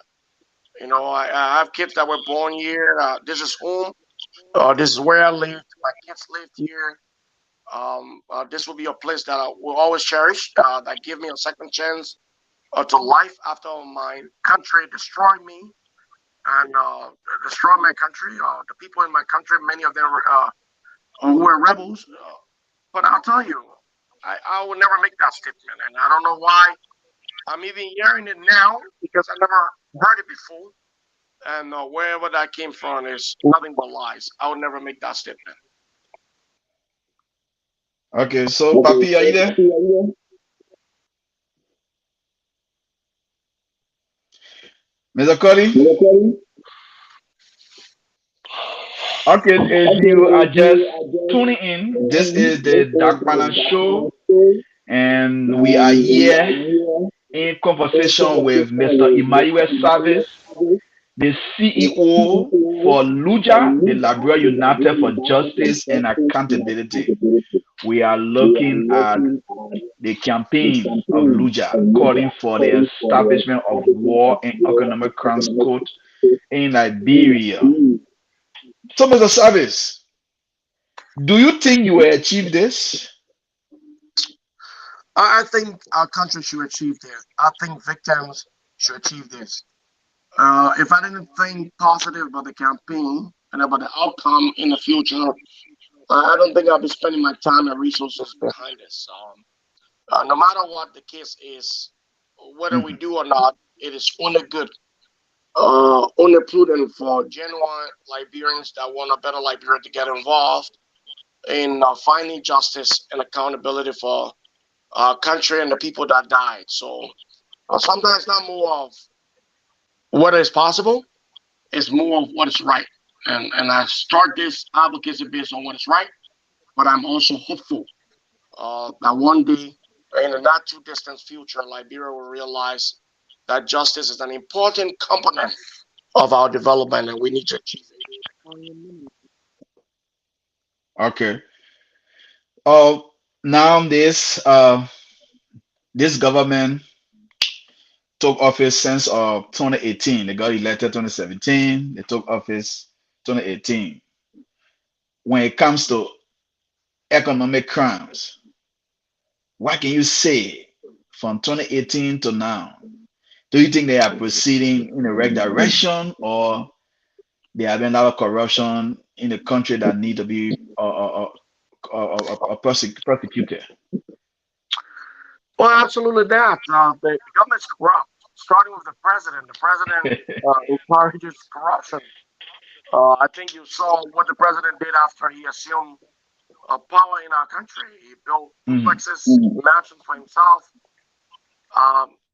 You know, I have kids that were born here. This is home. This is where I lived. My kids lived here. This will be a place that I will always cherish. That give me a second chance to life after my country destroyed me and destroyed my country. The people in my country, many of them were rebels. But I'll tell you, I will never make that statement, and I don't know why I'm even hearing it now because I never heard it before. And wherever that came from is nothing but lies. I would never make that statement. Okay, so Papi, are you there? Mr. Cody? Okay, if you are just tuning in, this is the Dakpannah Show, and we are here in conversation with Mr. Emmanuel Savice, the CEO for LUJA, the Liberian United for Justice and Accountability. We are looking at the campaign of LUJA calling for the establishment of war and economic crimes court in Liberia. So, Mr. Savice, do you think you will achieve this? I think our country should achieve this. I think victims should achieve this. If I didn't think positive about the campaign and about the outcome in the future, I don't think I'll be spending my time and resources behind this. No matter what the case is, whether we Mhm. do or not, it is only good, only prudent for genuine Liberians that want a better Liberia to get involved in finding justice and accountability for our country and the people that died. So sometimes it's not more of what is possible, it's more of what is right. And I start this advocacy based on what is right, but I'm also hopeful that one day, in the not too distant future, Liberia will realize that justice is an important component of our development and we need to achieve it. Okay. Uh, now this government took office since 2018. They got elected 2017. They took office 2018. When it comes to economic crimes, what can you say from 2018 to now? Do you think they are proceeding in the right direction, or they have been a lot of corruption in the country that need to be prosecuted? Well, absolutely that. The government's corrupt, starting with the president. The president encourages corruption. I think you saw what the president did after he assumed power in our country. He built Mhm. duplexes, mansions for himself.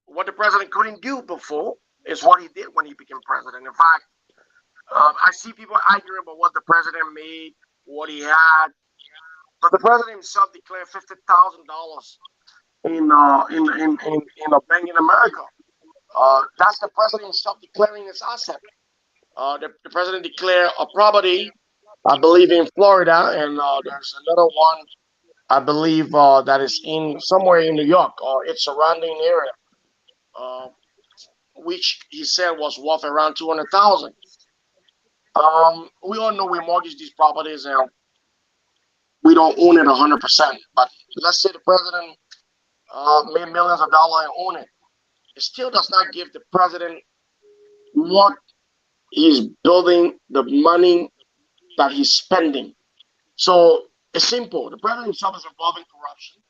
What the president couldn't do before is what he did when he became president. In fact, I see people arguing about what the president made, what he had. But the president himself declared $50,000 in a bank in America. That's the president himself declaring his asset. The president declared a property, I believe, in Florida, and there's another one, I believe, that is in somewhere in New York or its surrounding area, uh, which he said was worth around 200,000. We all know we mortgage these properties and we don't own it 100%. But let's say the president made millions of dollars and own it. It still does not give the president what he's building the money that he's spending. So it's simple. The president himself is involved in corruption.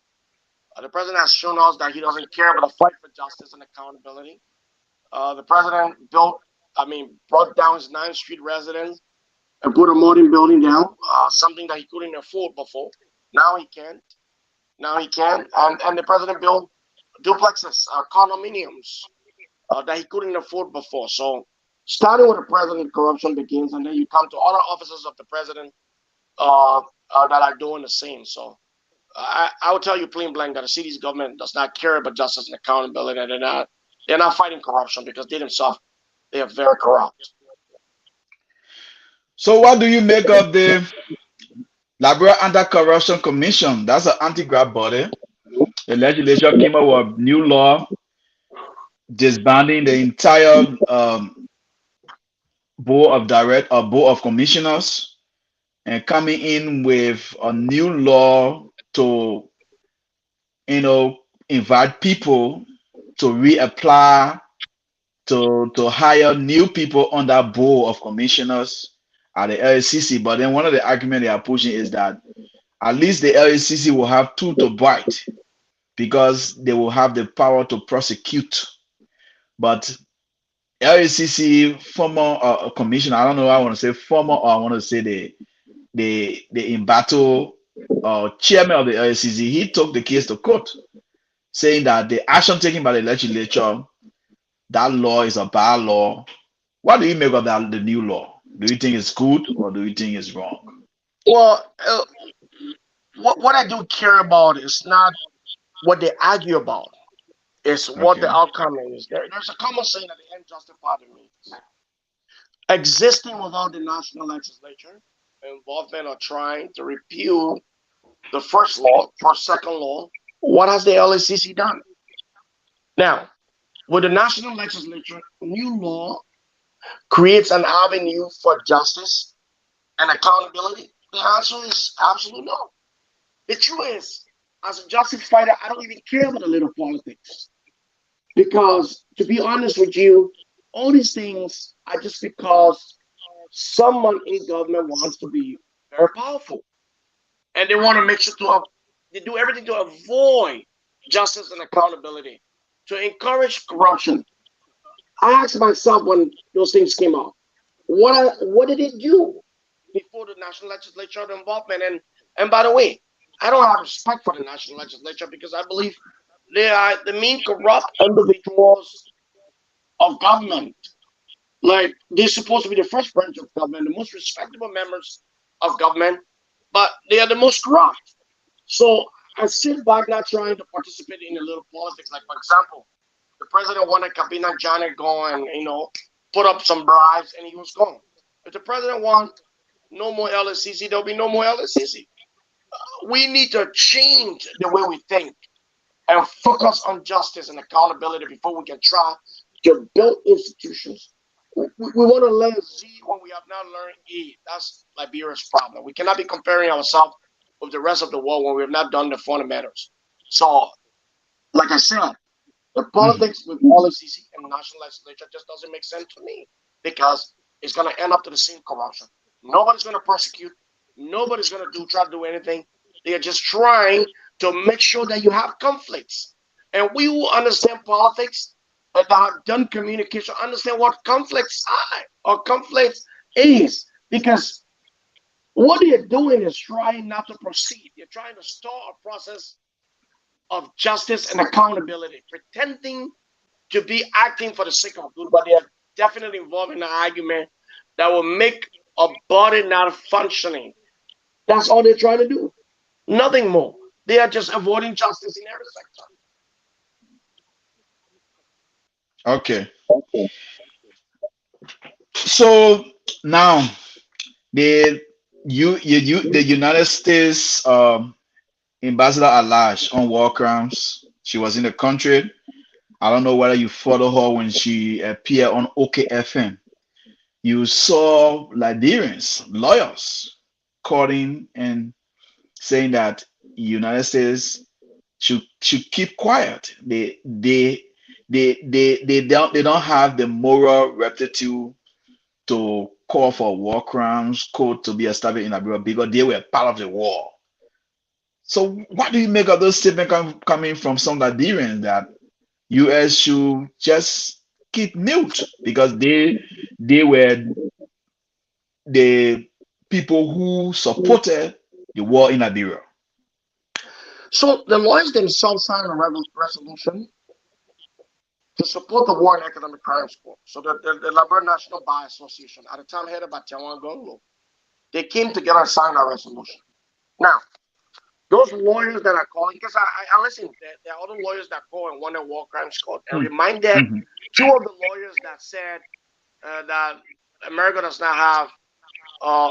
The president has shown us that he doesn't care about the fight for justice and accountability. The president brought down his 9th Street residence and put a modern building down, something that he couldn't afford before. Now he can. And the president built duplexes, condominiums that he couldn't afford before. So starting with the president, corruption begins, and then you come to other officers of the president that are doing the same. So I will tell you plain blank that the city's government does not care about justice and accountability. And they're not fighting corruption because they themselves, they are very corrupt. So what do you make of the Liberia Anti-Corruption Commission? That's an anti-graft body. The legislature came up with a new law disbanding the entire board of commissioners and coming in with a new law to invite people to reapply to hire new people on that board of commissioners at the LUJA. But then one of the arguments they are pushing is that at least the LUJA will have two to bite because they will have the power to prosecute. But LUJA former commissioner, I don't know, I want to say former or I want to say the in battle chairman of the LUJA, he took the case to court, saying that the action taken by the legislature, that law is a bad law. What do you make of that, the new law? Do you think it's good or do you think it's wrong? Well, what I do care about is not what they argue about. It's what the outcome is. There's a common saying that the end justify the means. Existing without the national legislature involvement or trying to repeal the first second law, what has the LUJA done? Now, with the national legislature, new law creates an avenue for justice and accountability. The answer is absolutely no. The truth is, as a justice fighter, I don't even care about a little politics. Because, to be honest with you, all these things are just because someone in government wants to be very powerful. And they want to make sure they do everything to avoid justice and accountability, to encourage corruption. I asked myself when those things came out, what did it do before the national legislature involvement? And by the way, I don't have respect for the national legislature because I believe they are the main corrupt individuals of government. Like, they're supposed to be the first branch of government, the most respectable members of government, but they are the most corrupt. So I sit back not trying to participate in a little politics. Like, for example, the president wanted Dakpannah Show go and, put up some bribes, and he was gone. If the president wants no more LUJA, there'll be no more LUJA. We need to change the way we think and focus on justice and accountability before we can try to build institutions. We want to learn Z when we have not learned E. That's Liberia's problem. We cannot be comparing ourselves with the rest of the world when we have not done the fundamentals. So, like I said, the politics with LUJA and the national legislature just doesn't make sense to me because it's going to end up to the same corruption. Nobody's going to prosecute. Nobody's going to try to do anything. They are just trying to make sure that you have conflicts. And we who understand politics and that have done communication understand what conflicts are or conflicts is. Because what they're doing is trying not to proceed. They're trying to start a process of justice and accountability, pretending to be acting for the sake of good, but they are definitely involved in an argument that will make a body not functioning. That's all they're trying to do. Nothing more. They are just avoiding justice in every Okay. So now the United States ambassador at large on war crimes. She was in the country. I don't know whether you follow her when she appeared on OKFM. You saw Liberians, lawyers, calling and saying that United States should keep quiet. They don't have the moral rectitude to call for war crimes court to be established in Liberia because they were part of the war. So what do you make of those statements coming from some Liberians that U.S. should just keep mute because they were the people who supported the war in Liberia? So the lawyers themselves signed a resolution to support the War and Economic Crimes Court. So the Liberian National Bar Association, at the time headed by Tiawan Gonglo, they came together and signed that resolution. Now, those lawyers that are calling, because I listen, there are other lawyers that call and want a war crimes court and reminded Mhm. two of the lawyers that said that America does not have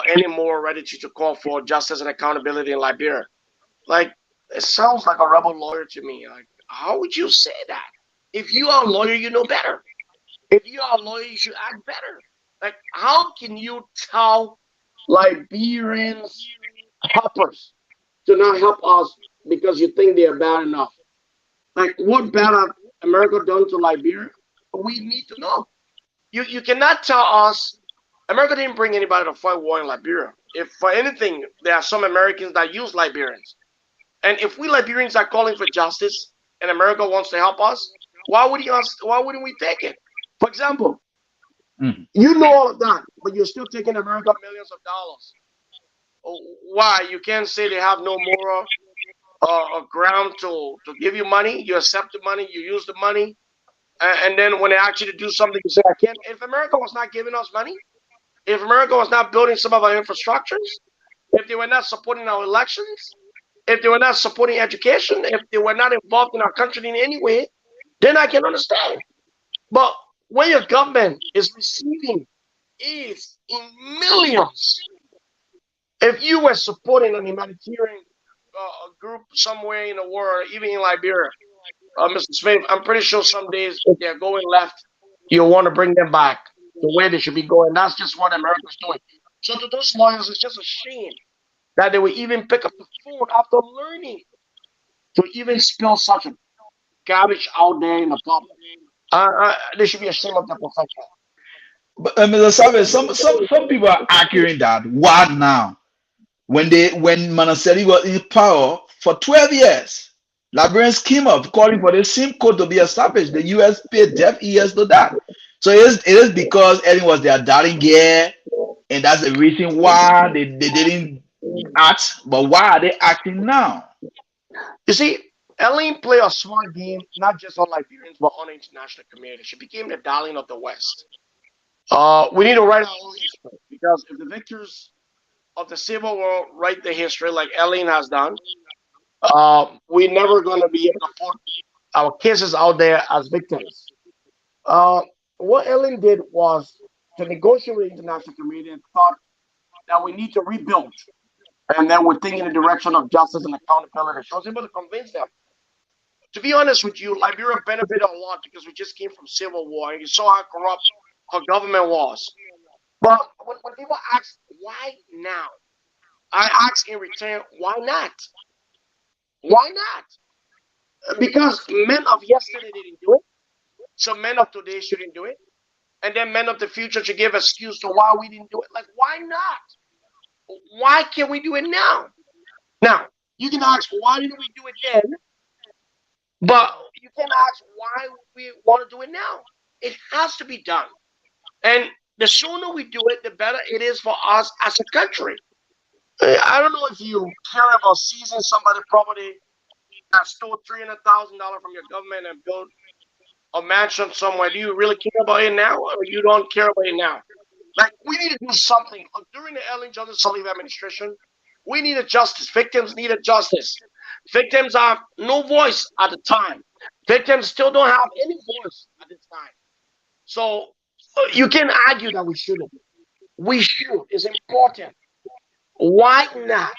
any more ready to call for justice and accountability in Liberia. Like, it sounds like a rebel lawyer to me. Like, how would you say that? If you are a lawyer, you know better. If you are a lawyer, you should act better. Like, how can you tell Liberians helpers to not help us because you think they are bad enough? Like, what bad have America done to Liberia? We need to know. You cannot tell us America didn't bring anybody to fight war in Liberia. If for anything, there are some Americans that use Liberians. And if we Liberians are calling for justice and America wants to help us, why wouldn't we take it? For example, Mhm. you know all of that, but you're still taking America millions of dollars. Why? You can't say they have no moral ground to give you money. You accept the money, you use the money, and then when they ask you to do something, you say, I can't. If America was not giving us money, if America was not building some of our infrastructures, if they were not supporting our elections, if they were not supporting education, if they were not involved in our country in any way, then I can understand. But when your government is receiving aids in millions, if you were supporting an humanitarian group somewhere in the world, even in Liberia, Mr. Smith, I'm pretty sure some days if they're going left, you'll want to bring them back to where they should be going. That's just what America's doing. So to those lawyers, it's just a shame that they would even pick up the phone after learning to even spill such a garbage out there in the public. They should be ashamed of their profession. But Mr. Savage, some people are arguing that what now? When Manaseri was in power for 12 years, Liberians came up calling for the same code to be established. The US paid deaf ears to that. So it is because Ellen was their darling girl, and that's the reason why they didn't act. But why are they acting now? You see, Ellen played a smart game, not just on Liberians, but on the international community. She became the darling of the West. We need to write our own history because if the victors of the Civil War write the history like Ellen has done, we're never going to be able to put our cases out there as victims. Uh, what Ellen did was to negotiate with the international community and thought that we need to rebuild. And then we're thinking in the direction of justice and accountability. She was able to convince them. To be honest with you, Liberia benefited a lot because we just came from civil war and you saw how corrupt her government was. But when people ask why now, I ask in return, why not? Why not? Because men of yesterday didn't do it, so men of today shouldn't do it, and then men of the future should give excuse to why we didn't do it. Like, why not? Why can't we do it now? Now, you can ask why didn't we do it then, but you can ask why we want to do it now. It has to be done. And the sooner we do it, the better it is for us as a country. I don't know if you care about seizing somebody's property that stole $300,000 from your government and built a mansion somewhere. Do you really care about it now, or you don't care about it now? Like, we need to do something. During the Ellen Johnson Sirleaf administration, we needed justice. Victims needed justice. Victims have no voice at the time. Victims still don't have any voice at the time. So you can argue that we shouldn't. We should. It's important. Why not?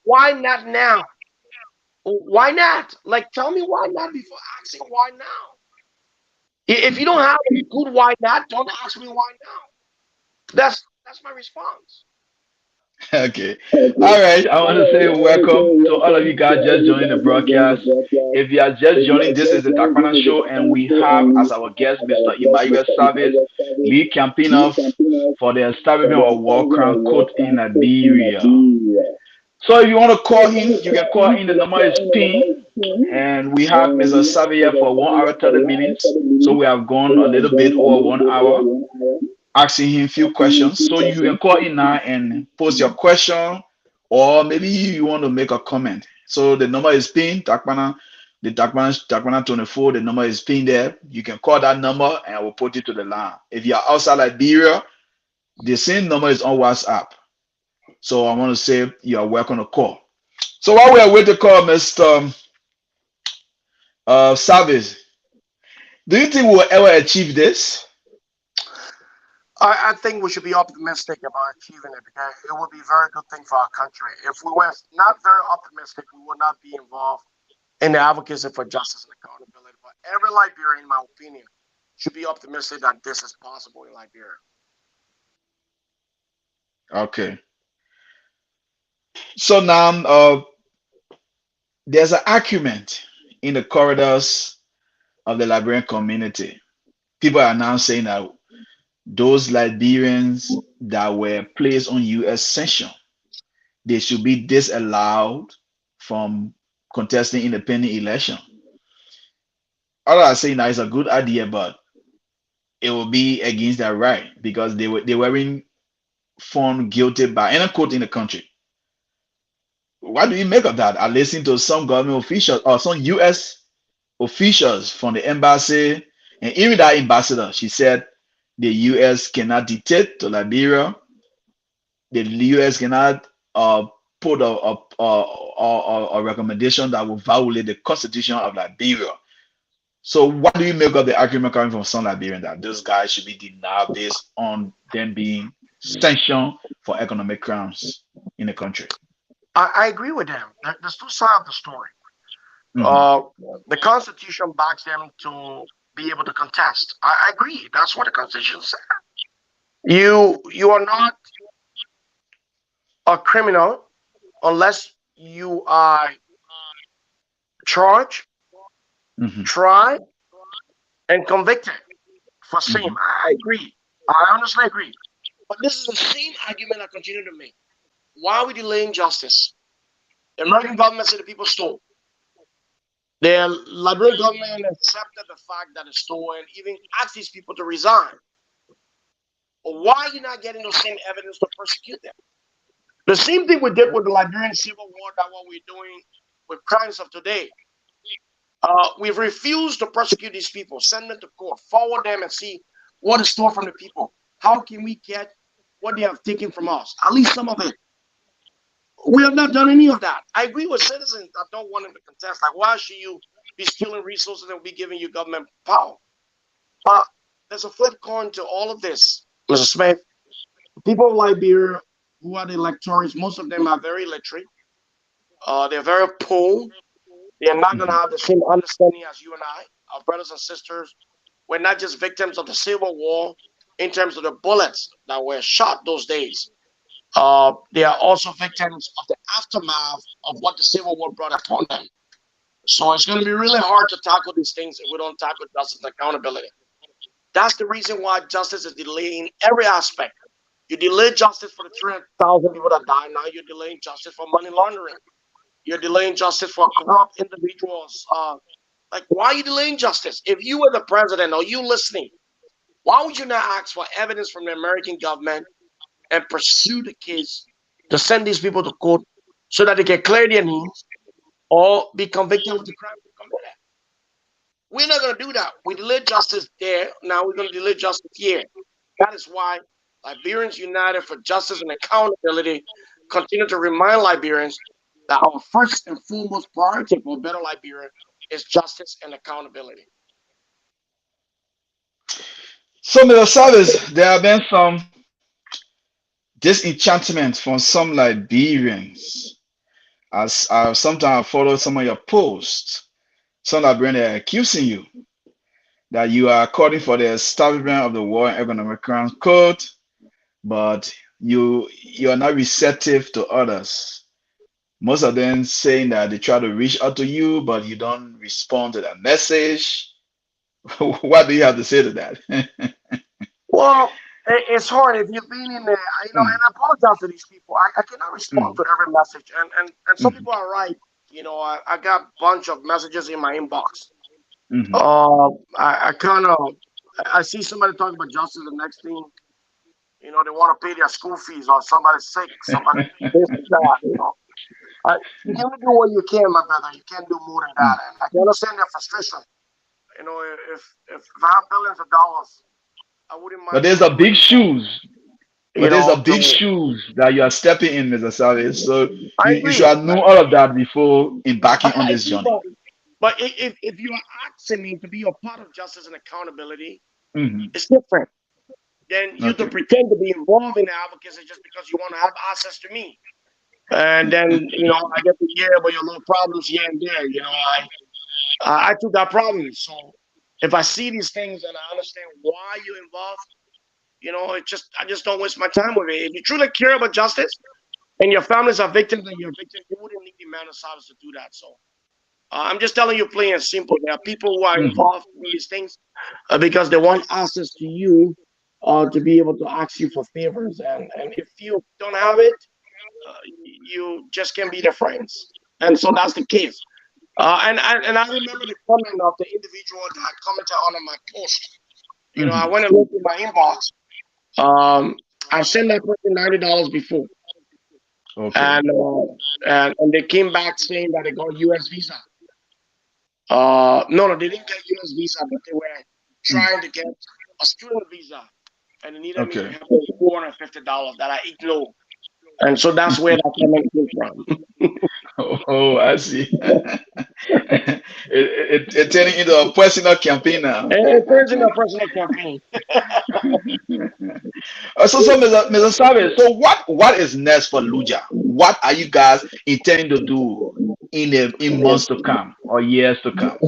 Why not now? Why not? Like, tell me why not before asking why now. If you don't have a good why not, don't ask me why now. That's my response. Okay. All right. I want to say welcome to all of you guys just joining the broadcast. If you are just joining, this is the Dakpannah Show, and we have as our guest Mr. Emmanuel Savice, lead campaigner for the establishment of World Crown Court in Liberia. So if you want to call in, you can call in. The number is pin, and we have Mr. Savice for 1 hour 30 minutes. So we have gone a little bit over 1 hour, asking him a few questions. So you can call in now and post your question, or maybe you want to make a comment. So the number is pinned, Dakpannah 24. The number is pinned there. You can call that number and I will put it to the line. If you're outside Liberia, the same number is on WhatsApp. So I want to say you are welcome to call. So while we are waiting to call Mr. Savice, do you think we will ever achieve this? I think we should be optimistic about achieving it because it would be a very good thing for our country. If we were not very optimistic, we would not be involved in the advocacy for justice and accountability. But every Liberian, in my opinion, should be optimistic that this is possible in Liberia. Okay. So now there's an argument in the corridors of the Liberian community. People are now saying that those Liberians that were placed on U.S. sanction, they should be disallowed from contesting independent election. All I'm saying now is a good idea, but it will be against their right because they weren't found guilty by any court in the country. What do you make of that? I listened to some government officials or some U.S. officials from the embassy, and even that ambassador, she said the U.S. cannot dictate to Liberia. The U.S. cannot put a recommendation that will violate the constitution of Liberia. So, what do you make of the argument coming from some Liberians that those guys should be denied based on them being sanctioned for economic crimes in the country? I agree with them. There's two sides of the story. The Constitution backs them to be able to contest. I agree. That's what the Constitution says. You are not a criminal unless you are charged, tried, and convicted for same. I agree. I honestly agree. But this is the same argument I continue to make. Why are we delaying justice? The American government said the people stole. The Liberian government accepted the fact that it's stolen, even asked these people to resign. Why are you not getting those same evidence to persecute them? The same thing we did with the Liberian Civil War, that's what we're doing with crimes of today. We've refused to prosecute these people, send them to court, forward them and see what is stored from the people. How can we get what they have taken from us? At least some of it. We have not done any of that. I agree with citizens that don't want them to contest. Like, why should you be stealing resources and be giving you government power? But there's a flip coin to all of this, Mr. Smith. People of Liberia who are the electors, most of them are very literate. They're very poor. They're not going to have the same understanding as you and I. Our brothers and sisters, we're not just victims of the Civil War in terms of the bullets that were shot those days. They are also victims of the aftermath of what the Civil War brought upon them. So it's going to be really hard to tackle these things if we don't tackle justice and accountability. That's the reason why justice is delaying every aspect. You delay justice for the 300,000 people that died. Now you're delaying justice for money laundering. You're delaying justice for corrupt individuals. Like, why are you delaying justice? If you were the president or you listening, why would you not ask for evidence from the American government and pursue the case to send these people to court so that they can clear their names or be convicted of the crime they committed? We're not going to do that. We delayed justice there. Now we're going to delay justice here. That is why Liberians United for Justice and Accountability continue to remind Liberians that our first and foremost priority for a better Liberia is justice and accountability. So, Mr. Savice, there have been some disenchantment from some Liberians. As I sometimes follow some of your posts, some Liberians are accusing you that you are calling for the establishment of the War and Economic Crimes Court, but you're not receptive to others. Most of them saying that they try to reach out to you, but you don't respond to that message. What do you have to say to that? Well, it's hard if you've been in there, Mm, and I apologize to these people. I cannot respond mm, to every message, and some mm, people are right. I got a bunch of messages in my inbox. mhm, I kind of I see somebody talking about justice. The next thing, they want to pay their school fees, or somebody's sick, somebody this and that. You can only do what you can, my brother. You can't do more than that, mm. and I can understand their frustration. If I have billions of dollars, I wouldn't But mind there's a doing big whatever. shoes. But there's a big To shoes that you are stepping in, Mr. Savage. So I you should agree. have known all of that before embarking on I this agree, journey. but if you are asking me to be a part of justice and accountability, Hmm. it's different than you to Okay. pretend to be involved in the advocacy just because you want to have access to me. And then I get to hear about your little problems here and there. I took that problem. So if I see these things and I understand why you're involved, I just don't waste my time with it. If you truly care about justice and your families are victims and you're victims, you wouldn't need the Emmanuel Savice to do that. So I'm just telling you plain and simple. There are people who are Hmm. involved in these things because they want access to you to be able to ask you for favors. And if you don't have it, you just can't be their friends. And so that's the case. And I remember the comment of the individual that commented on my post. I Hmm. went and looked in my inbox. I sent that person $90 before, Okay. and they came back saying that they got U.S. visa. No, they didn't get U.S. visa, but they were Mm. trying to get a student visa, and they needed me to Okay. help them with $450 that I ignored, and so that's where that comment came from. Oh, I see. It's turning into a personal campaign now. And it turns into a personal campaign. Mr. Savage, so what is next for Luja? What are you guys intending to do in months to come or years to come?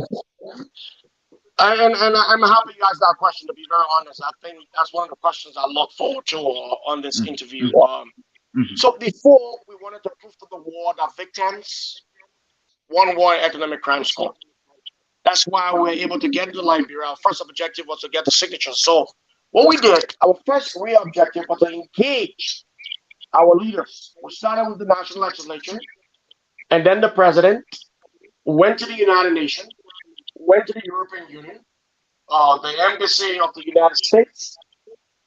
And I'm happy you asked that question. To be very honest, I think that's one of the questions I look forward to on this Mhm, interview. mhm, So before we wanted to prove to the world that victims want war and economic crimes court. That's why we were able to get into Liberia. Our first objective was to get the signatures. So what we did, our first real objective was to engage our leaders. We started with the national legislature, and then the president went to the United Nations, went to the European Union, the embassy of the United States.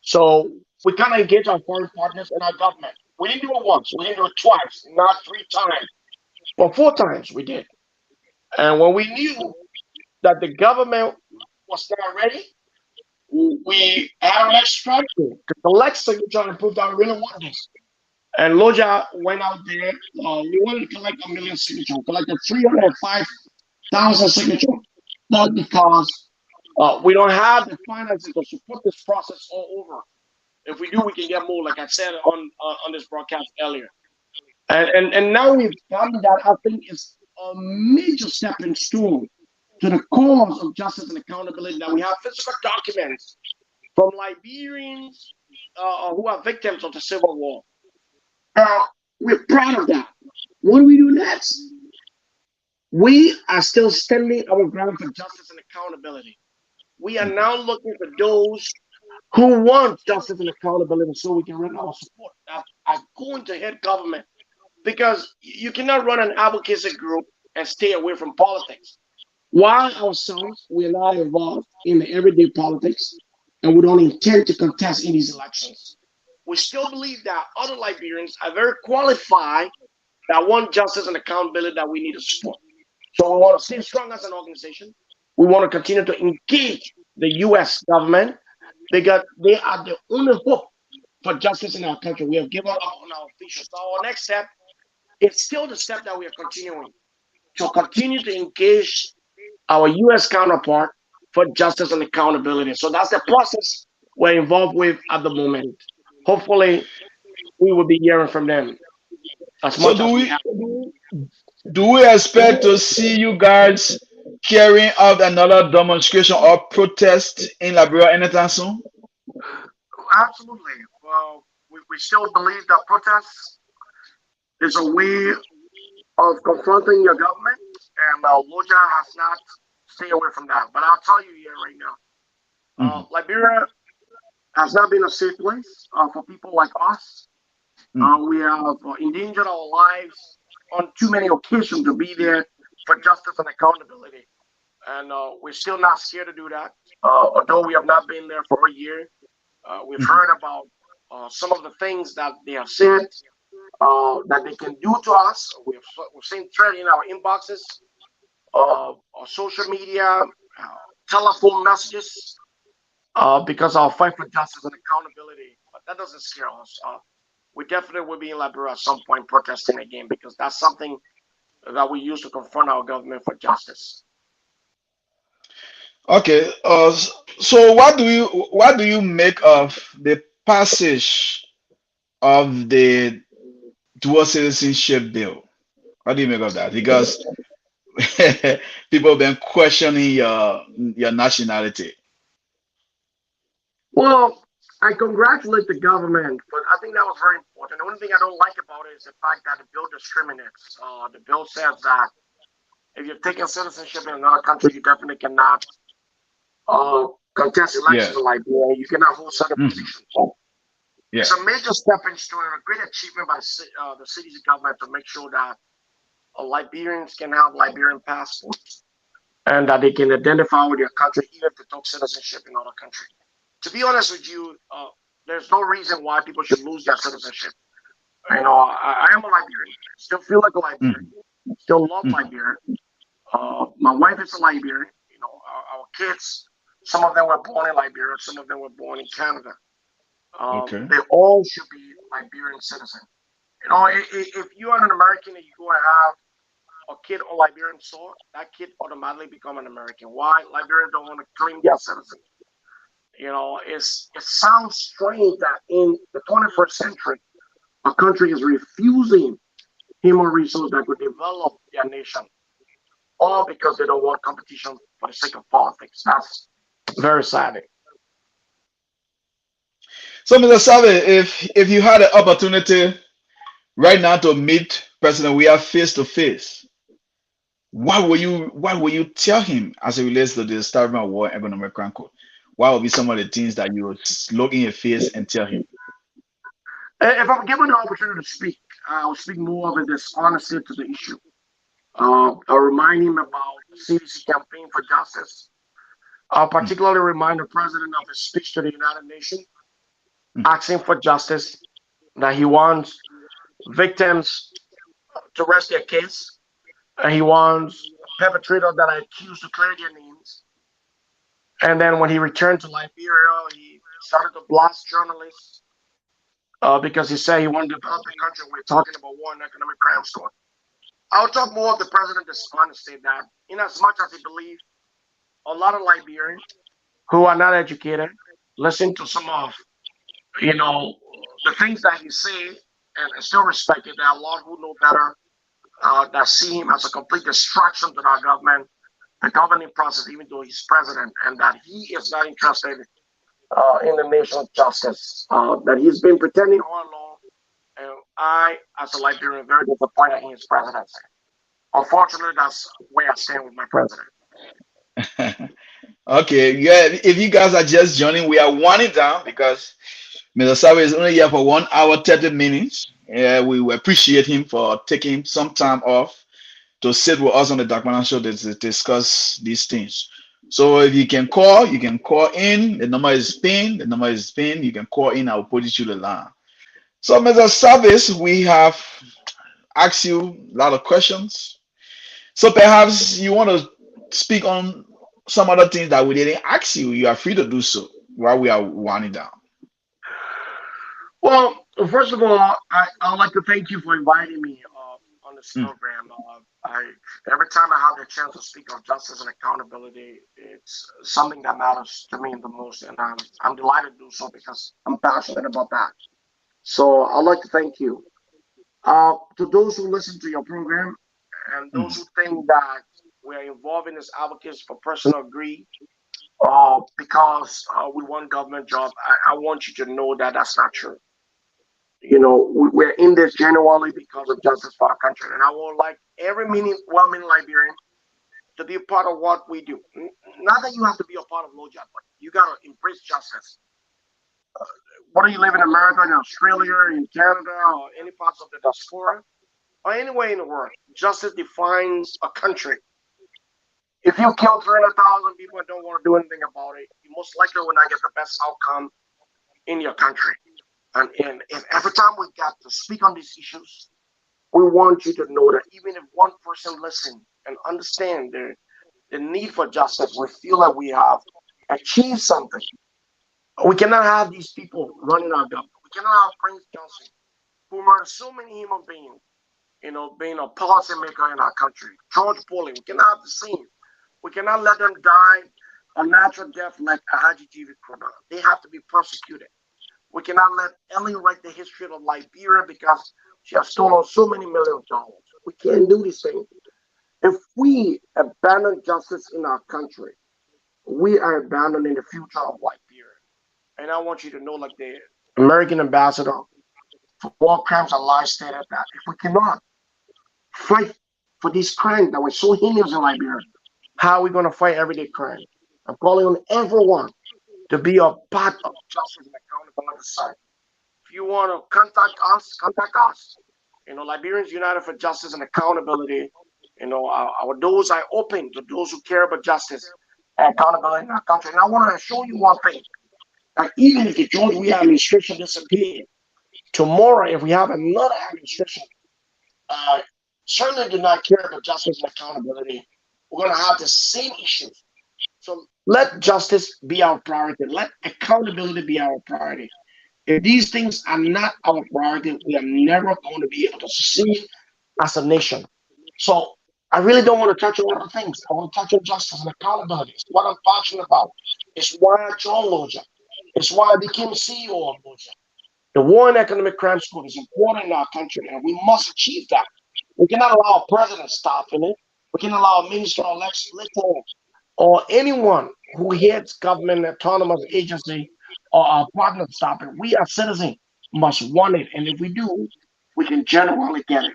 So we kind of engaged our foreign partners and our government. We didn't do it once, we didn't do it twice, not three times, but four times we did. And when we knew that the government was not ready, we had our next strategy to collect signatures and prove that we really want this. And LUJA went out there. We wanted to collect 1 million signatures. We collected 305,000 signatures. Not because we don't have the finances to support this process all over. If we do, we can get more, like I said on this broadcast earlier. And now we've done that. I think is a major stepping stone to the cause of justice and accountability. That we have physical documents from Liberians who are victims of the Civil War. We're proud of that. What do we do next? We are still standing our ground for justice and accountability. We are mhm. now looking for those who want justice and accountability so we can run our support. Are going to hit government because you cannot run an advocacy group and stay away from politics. Why ourselves, we are not involved in the everyday politics and we don't intend to contest in these elections. We still believe that other Liberians are very qualified that want justice and accountability that we need to support. So we want to stay strong as an organization. We want to continue to engage the US government because they are the only hope for justice in our country. We have given up on our officials. So our next step is still the step that we are continuing to continue to engage our US counterpart for justice and accountability. So that's the process we're involved with at the moment. Hopefully, we will be hearing from them as So much do as we we have. do we expect to see you guys carrying out another demonstration or protest in Liberia anytime soon? Absolutely. Well, we we still believe that protest is a way of confronting your government, and LUJA has not stayed away from that. But I'll tell you here right now, Liberia has not been a safe place for people like us. We have endangered our lives on too many occasions to be there for justice and accountability. And we're still not scared to do that. Although we have not been there for a year, we've heard about some of the things that they have said that they can do to us. We've seen threat in our inboxes, our social media, telephone messages, because our fight for justice and accountability. But that doesn't scare us. We definitely will be in Liberia at some point protesting again, because that's something that we use to confront our government for justice. Okay. So what do you make of the passage of the dual citizenship bill? What do you make of that? Because people have been questioning your nationality. Well, I congratulate the government, but I think that was very important. The only thing I don't like about it is the fact that the bill discriminates. The bill says that if you're taking citizenship in another country, you definitely cannot contest Yeah. elections in Liberia. You cannot hold certain Mhm. positions. Yeah. It's a major stepping stone and a great achievement by the city's government to make sure that Liberians can have Liberian passports and that they can identify with their country even if they took citizenship in another country. To be honest with you, there's no reason why people should lose their citizenship. I am a Liberian. I still feel like a Liberian. Mhm. Still love Mhm. Liberia. My wife is a Liberian. Our kids, some of them were born in Liberia, some of them were born in Canada. Okay. They all should be Liberian citizens. If you're an American and you go and have a kid on Liberian soil, that kid automatically become an American. Why? Liberians don't want to claim their citizenship. It sounds strange that in the 21st century, a country is refusing human resources that could develop their nation, all because they don't want competition for the sake of politics. That's very sad. So, Mr. Sabe, if you had an opportunity right now to meet President we are face to face, what will you tell him as it relates to the starving war economic concord? What would be some of the things that you would look in your face and tell him? If I'm given the opportunity to speak, I'll speak more of this honesty to the issue. I'll remind him about the CDC campaign for justice. I'll Mm, particularly remind the president of his speech to the United Nations, mm, asking for justice, that he wants victims to rest their case, and he wants perpetrators that are accused to clear their names. And then when he returned to Liberia, he started to blast journalists because he said he wanted to develop the country. We're talking about war and economic crime score. I'll talk more of the president this honesty that, in as much as he believes a lot of Liberians who are not educated listen to some of you know the things that he say and still respect it. There are a lot who know better, that see him as a complete distraction to our government, the governing process, even though he's president, and that he is not interested in the nation's justice. That he's been pretending all along, and I, as a Liberian, am very disappointed in his presidency. Unfortunately, that's where I stand with my president. mm. Okay, yeah. If you guys are just joining, we are winding down because Mr. Sabe is only here for 1 hour 30 minutes. Yeah, we appreciate him for taking some time off to sit with us on the Dakpannah Show to discuss these things. So if you can call in. The number is pinned. The number is pinned. You can call in. I will put it through the line. So, Mr. Service, we have asked you a lot of questions. So perhaps you want to speak on some other things that we didn't ask you. You are free to do so while we are winding down. Well, first of all, I'd like to thank you for inviting me on this Mm. program. Every time I have the chance to speak of justice and accountability, it's something that matters to me the most, and I'm delighted to do so because I'm passionate about that. So I'd like to thank you. To those who listen to your program and those Mhm. who think that we are involved in this advocacy for personal greed, because we want government job, I want you to know that that's not true. We're in this genuinely because of justice for our country. And I would like every well-meaning Liberian to be a part of what we do. Not that you have to be a part of LUJA, but you got to embrace justice. Whether you live in America, in Australia, in Canada, or any parts of the diaspora, or anywhere in the world, justice defines a country. If you kill 300,000 people and don't want to do anything about it, you most likely will not get the best outcome in your country. And if every time we got to speak on these issues, we want you to know that even if one person listen and understand the need for justice, we feel that we have achieved something. We cannot have these people running our government. We cannot have Prince Johnson, who murdered so many human beings, being a policymaker in our country. George Bulley, we cannot have the same. We cannot let them die a natural death like Ahaji Jivi Krona. They have to be persecuted. We cannot let Ellie write the history of Liberia because she has stolen so many millions of dollars. We can't do this thing. If we abandon justice in our country, we are abandoning the future of Liberia. And I want you to know, like the American ambassador for war crimes and lies stated, that if we cannot fight for these crimes that were so heinous in Liberia, how are we going to fight everyday crime? I'm calling on everyone to be a part of justice and accountability side. If you want to contact us. Liberians United for Justice and Accountability. Our doors are open to those who care about justice and accountability in our country. And I want to show you one thing. That even if the George Weah administration disappeared, tomorrow, if we have another administration, certainly do not care about justice and accountability, we're going to have the same issues. So let justice be our priority. Let accountability be our priority. If these things are not our priority, we are never going to be able to succeed as a nation. So I really don't want to touch on other things. I want to touch on justice and accountability. It's what I'm passionate about. It's why I joined LUJA. It's why I became CEO of LUJA. The War on Economic Crime School is important in our country, and we must achieve that. We cannot allow a president stop in it. We cannot allow a minister or legislator or anyone who heads government autonomous agency or our partner stop it. We as citizens must want it, and if we do, we can generally get it.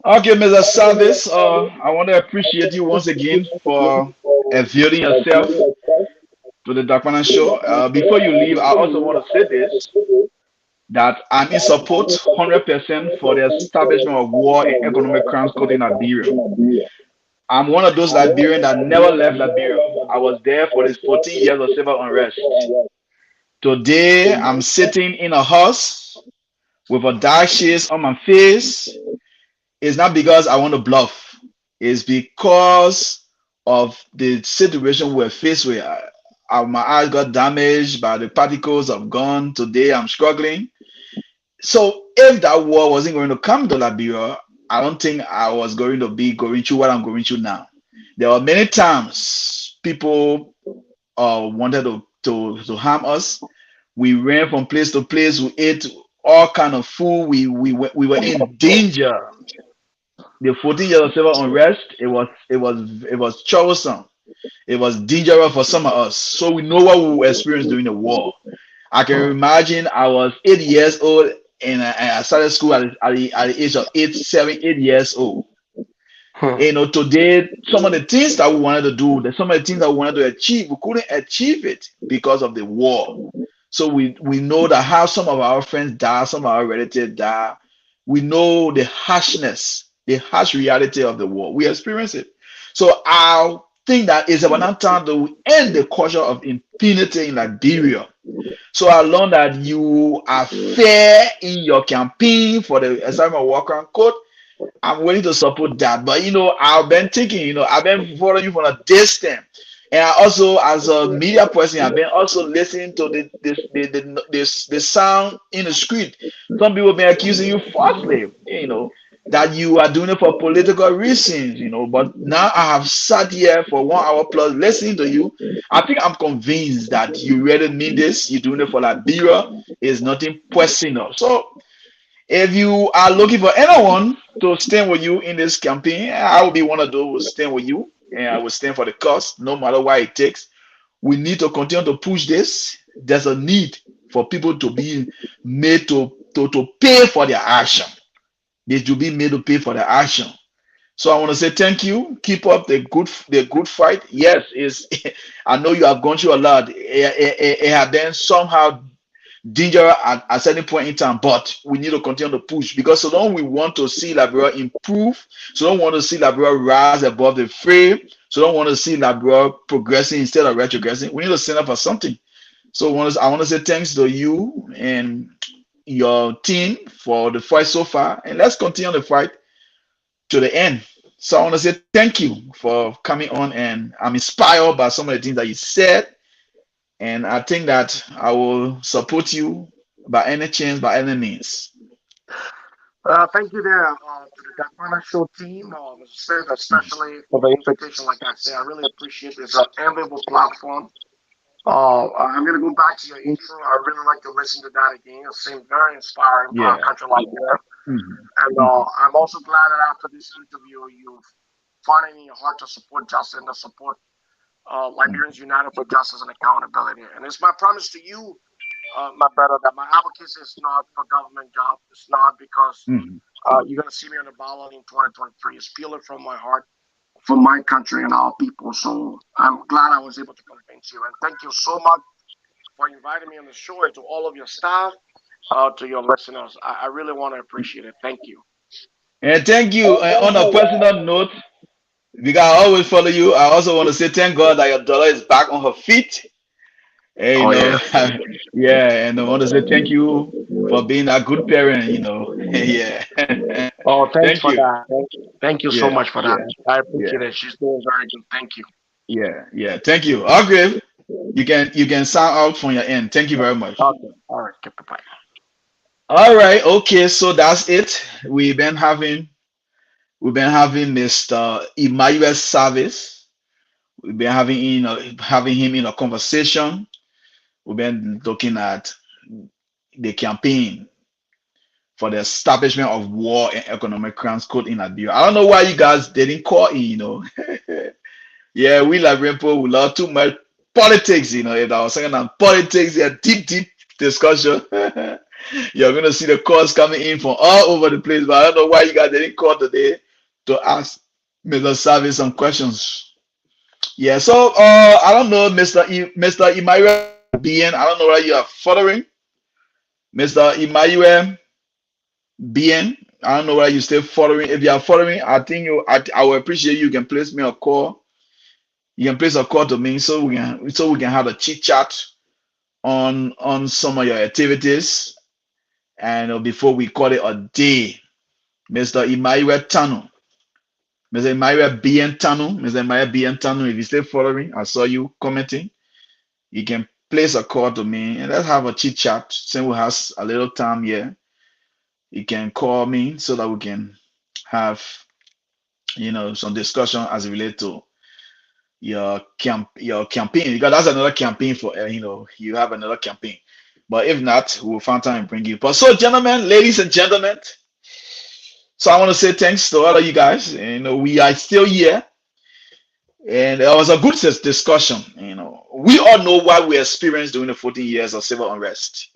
Okay, Mr. Savice, I want to appreciate you once again for availing yourself to the Dakpannah Show. Before you leave, I also want to say this, that I'm in support 100% for the establishment of war and economic crimes code in Liberia. I'm one of those Liberians that never left Liberia. I was there for these 14 years of civil unrest. Today, I'm sitting in a house with a dark shades on my face. It's not because I want to bluff. It's because of the situation we're faced with. My eyes got damaged by the particles of gun. Today, I'm struggling. So if that war wasn't going to come to Liberia, I don't think I was going to be going through what I'm going through now. There were many times people wanted to harm us. We ran from place to place. We ate all kind of food. We were in danger. The 14 years of civil unrest, it was troublesome. It was dangerous for some of us. So we know what we experienced during the war. I can imagine I was 8 years old and I started school at the age of 8 years old. Today, some of the things that we wanted to do, some of the things that we wanted to achieve, we couldn't achieve it because of the war. So we know that how some of our friends die, some of our relatives die. We know the harshness, the harsh reality of the war. We experience it. So I think that it's about time to end the culture of impunity in Liberia. So I learned that you are fair in your campaign for the assignment worker code. I'm willing to support that. But I've been thinking, I've been following you from a distance. And I also, as a media person, I've been also listening to the sound in the street. Some people have been accusing you falsely, that you are doing it for political reasons, But now I have sat here for 1 hour plus listening to you. I think I'm convinced that you really mean this. You're doing it for Liberia. It's nothing personal. So if you are looking for anyone to stand with you in this campaign, I will be one of those who stand with you. And I will stand for the cause, no matter what it takes. We need to continue to push this. There's a need for people to be made to pay for their action. They should be made to pay for their action. So I want to say thank you. Keep up the good fight. Yes, is I know you have gone through a lot. It had been somehow dangerous at a certain point in time, but we need to continue to push because so long we want to see Liberia improve, so don't want to see Liberia rise above the fray, so don't want to see Liberia progressing instead of retrogressing. We need to stand up for something. So I want to say thanks to you and your team for the fight so far, and let's continue the fight to the end. So I want to say thank you for coming on, and I'm inspired by some of the things that you said, and I think that I will support you by any chance, by any means. Thank you there to the Dakpannah Show team, especially for the invitation. Like I said, I really appreciate this enviable platform. I'm going to go back to your intro. I really like to listen to that again. It seemed very inspiring for Yeah. a country like that. Mhm. And I'm also glad that after this interview, you've found it in your heart to support justice and to support Liberians United for Justice and Accountability. And it's my promise to you, my brother, that my advocacy is not for government job. It's not because Mhm. you're going to see me on the ballot in 2023. It's purely from my heart for my country and our people. So I'm glad I was able to convince you. And thank you so much for inviting me on the show and to all of your staff, to your listeners. I really want to appreciate it. Thank you. And thank you. On a personal note, because I always follow you, I also want to say thank God that your daughter is back on her feet. And, Oh, yeah. yeah, and I want to say thank you for being a good parent, yeah. Oh, thanks Thank for you. that. Thank you so Yeah, much for that. I appreciate yeah, it. She's doing very good. Thank you. yeah. Thank you. Okay. You can sign out from your end. Thank you very much. Okay. All right. Okay. Bye-bye. All right, okay, so that's it. We've been having Mr. Emmanuel Savice. We've been having him in a conversation. We've been looking at the campaign for the establishment of war and economic crimes code in Liberia. I don't know why you guys didn't call in. Yeah, we Liberian people we love too much politics. If I was saying on politics, yeah, deep discussion. You're gonna see the calls coming in from all over the place, but I don't know why you guys didn't call today to ask Mr. Service some questions. Yeah, so I don't know, Mr. Emmanuel BN. I don't know whether you are following Mr. Emmanuel BN. I don't know whether you still following. If you are following, I think I will appreciate you can place me a call. You can place a call to me so we can have a chit chat on some of your activities. And before we call it a day, Mr. Emmanuel Tano, Mr. Emmanuel BN Tano, Mr. Emmanuel BN Tano, if you still following, I saw you commenting. You can place a call to me and let's have a chit chat. Since we have a little time here, you can call me so that we can have some discussion as it relates to your campaign, because that's another campaign for you have another campaign. But if not, we'll find time and bring you. But so, gentlemen, ladies and gentlemen, so I want to say thanks to all of you guys. We are still here, and it was a good discussion. We all know what we experienced during the 14 years of civil unrest.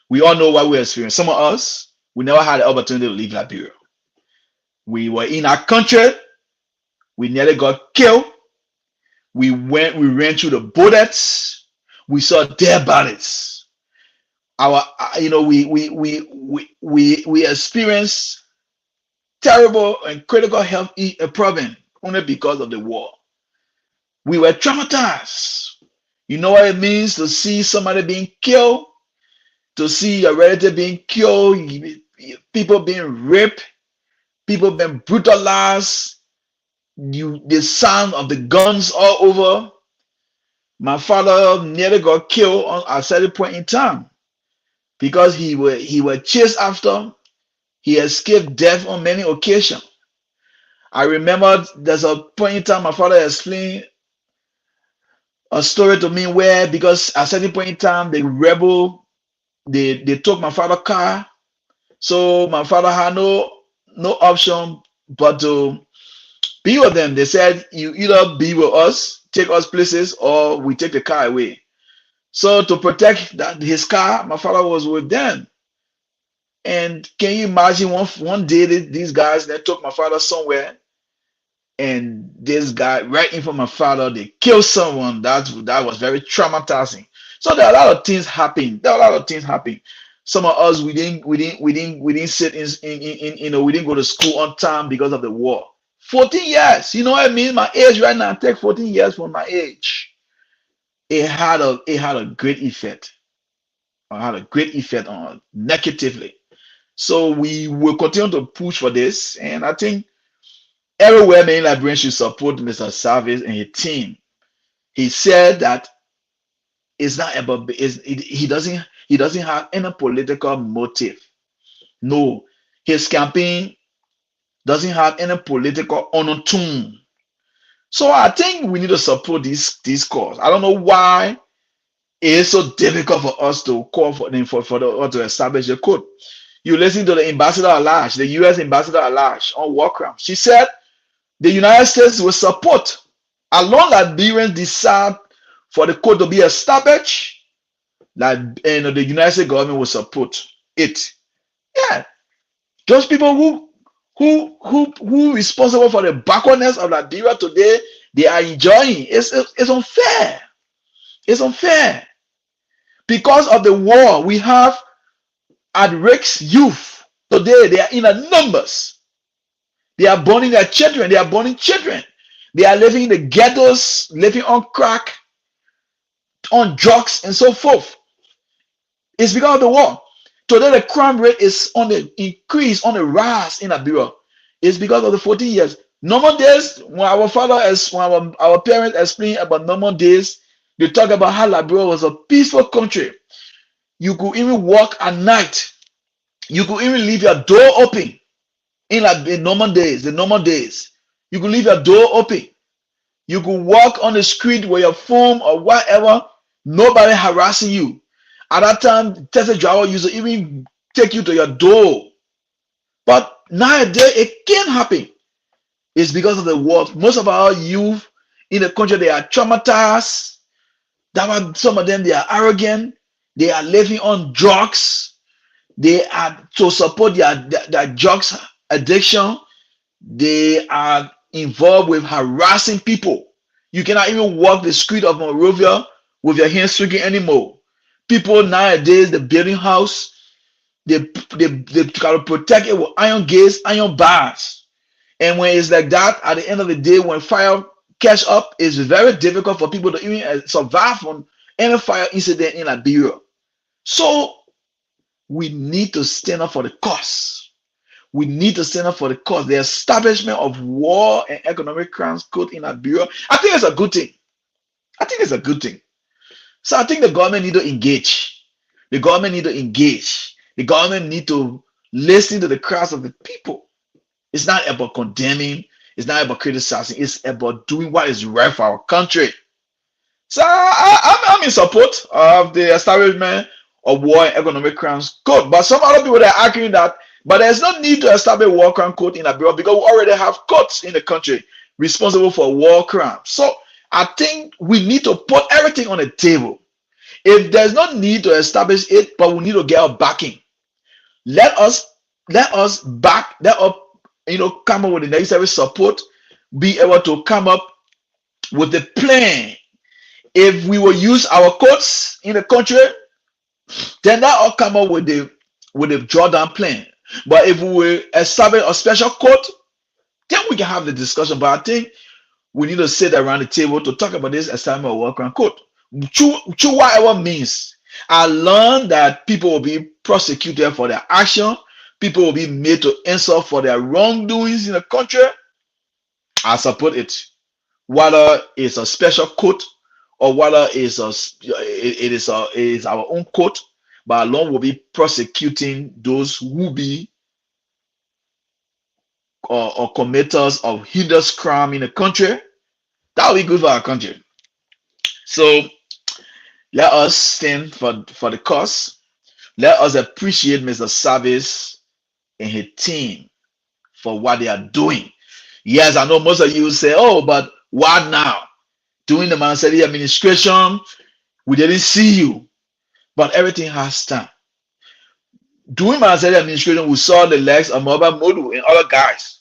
We all know what we experienced. Some of us, we never had the opportunity to leave Liberia. We were in our country. We nearly got killed. We ran through the bullets. We saw dead bodies. We experienced terrible and critical health problem only because of the war. We were traumatized. You know what it means to see somebody being killed, to see a relative being killed, people being raped, people being brutalized. The sound of the guns all over. My father nearly got killed on a certain point in time because he was chased after. He escaped death on many occasions. I remember there's a point in time my father explained a story to me where, because at a certain point in time the rebel they took my father's car, so my father had no option but to be with them. They said, you either be with us, take us places, or we take the car away. So to protect his car, my father was with them. And can you imagine one day these guys they took my father somewhere, and this guy right in front of my father, they killed someone. That was very traumatizing. So there are a lot of things happening. Some of us we didn't sit in we didn't go to school on time because of the war. 14 years. You know what I mean? My age right now, take 14 years from my age. It had a great effect. It had a great effect on negatively. So we will continue to push for this, and I think everywhere many Liberians should support Mr. Savice and his team. He said that it's not about he doesn't have any political motive. No, his campaign doesn't have any political undertone. So I think we need to support this cause. I don't know why it is so difficult for us to call for them for to establish a code. You listen to the ambassador at large, the U.S. ambassador at large on war crimes. She said the United States will support as long as Liberians decide for the code to be established. Like the United States government will support it. Yeah, those people who responsible for the backwardness of Liberia today, they are enjoying. It's unfair. It's unfair. Because of the war, we have at-risk youth today. They are in a numbers. They are burning their children. They are burning children. They are living in the ghettos, living on crack, on drugs, and so forth. It's because of the war. Today, the crime rate is on the increase, on the rise in Liberia. It's because of the 14 years. Normal days, when our parents explain about normal days, they talk about how Liberia was a peaceful country. You could even walk at night. You could even leave your door open in normal days. The normal days, you could leave your door open. You could walk on the street with your phone or whatever. Nobody harassing you. At that time, taxi driver used to even take you to your door. But nowadays, it can't happen. It's because of the war. Most of our youth in the country, they are traumatized. Some of them, they are arrogant. They are living on drugs. They are to support their drugs addiction. They are involved with harassing people. You cannot even walk the street of Monrovia with your hands shaking anymore. People nowadays, the building house, they try to protect it with iron gates, iron bars. And when it's like that, at the end of the day, when fire catch up, it's very difficult for people to even survive from any fire incident in Liberia. So we need to stand up for the cause. We need to stand up for the cause. The establishment of war and economic crimes code in Liberia, I think it's a good thing. I think it's a good thing. So I think the government need to engage. The government need to engage. The government need to listen to the cries of the people. It's not about condemning. It's not about criticizing. It's about doing what is right for our country. So I'm in support of the establishment of war and economic crimes code. But some other people are arguing that, but there's no need to establish war crime code in Liberia because we already have courts in the country responsible for war crimes. So I think we need to put everything on the table. If there's no need to establish it, but we need to get our backing. Let us back that up, come up with the necessary support, be able to come up with the plan. If we will use our courts in the country, then that will come up with the drawdown plan. But if we will establish a special court, then we can have the discussion. But I think we need to sit around the table to talk about this establishment of war crime code. Through whatever means. I learned that people will be prosecuted for their action. People will be made to answer for their wrongdoings in the country. I support it. Whether it's a special court or whether it is our own court, but alone will be prosecuting those who be or committers of heinous crime in the country. That will be good for our country. So let us stand for the cause. Let us appreciate Mr. Savice and his team for what they are doing. Yes, I know most of you say, oh, but what now? During the Mama Liberia administration, We didn't see you, but everything has time. During my administration, we saw the legs of Mobile Modu and other guys.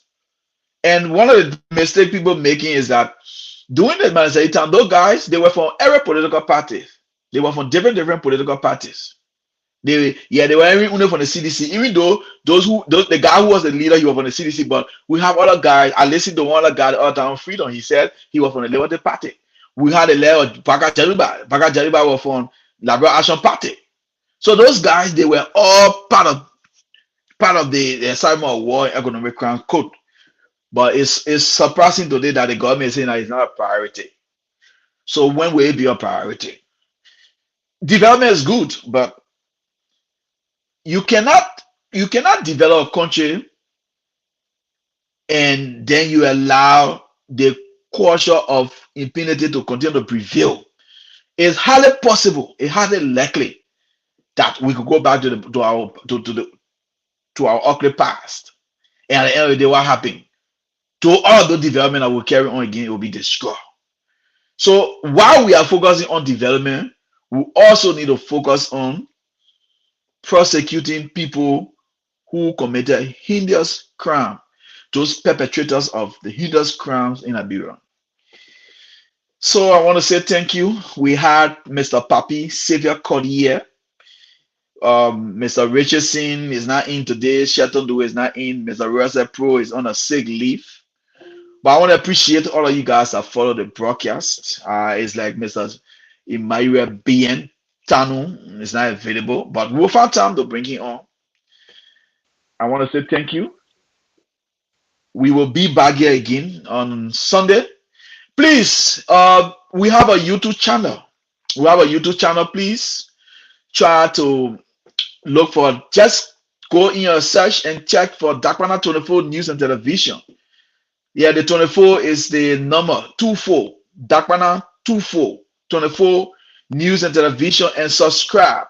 And one of the mistakes people making is that during the Manazari time, those guys, they were from every political party. They were from different political parties. They were even from the CDC. Even though the guy who was the leader, he was from the CDC. But we have other guys. I listened to one other guy the other time, Freedom. He said he was from the Liberty Party. We had a leader of Baka Jariba. Baka Jariba was from Liberal Action Party. So those guys, they were all part of the assignment of war and economic crime code. But it's surprising today that the government is saying that it's not a priority. So when will it be a priority? Development is good, but you cannot develop a country and then you allow the culture of impunity to continue to prevail. It's highly possible, it's highly likely that we could go back to our ugly past. And at the end of the day, what happened? To all the development that will carry on again, it will be destroyed. So while we are focusing on development, we also need to focus on prosecuting people who committed heinous crime, those perpetrators of the heinous crimes in Liberia. So I want to say thank you. We had Mr. Papi Xavier Cordier. Mr. Richardson is not in today. Shetondu is not in. Mr. Russell Pro is on a sick leave. But I want to appreciate all of you guys that follow the broadcast. It's like Mr. Emmanuel BN Tanu is not available, but we'll find time to bring him on. I want to say thank you. We will be back here again on Sunday. Please, we have a YouTube channel. Please try to look for, just go in your search and check for Dakpannah 24 News and Television. Yeah, the 24 is the number 24. Dakpannah 24 News and Television, and subscribe.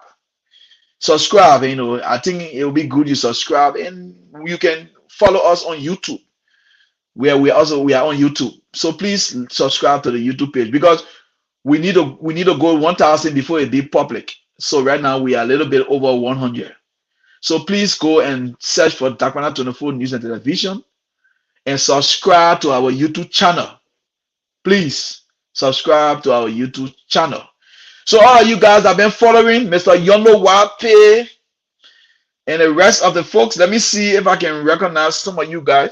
I think it will be good you subscribe, and you can follow us on YouTube, where we are on YouTube. So please subscribe to the YouTube page, because we need to go 1,000 before it be public. So right now we are a little bit over 100. So please go and search for Dakpannah 24 News and Television and subscribe to our YouTube channel. Please subscribe to our YouTube channel. So all of you guys have been following Mr. Yondo Wape and the rest of the folks. Let me see if I can recognize some of you guys.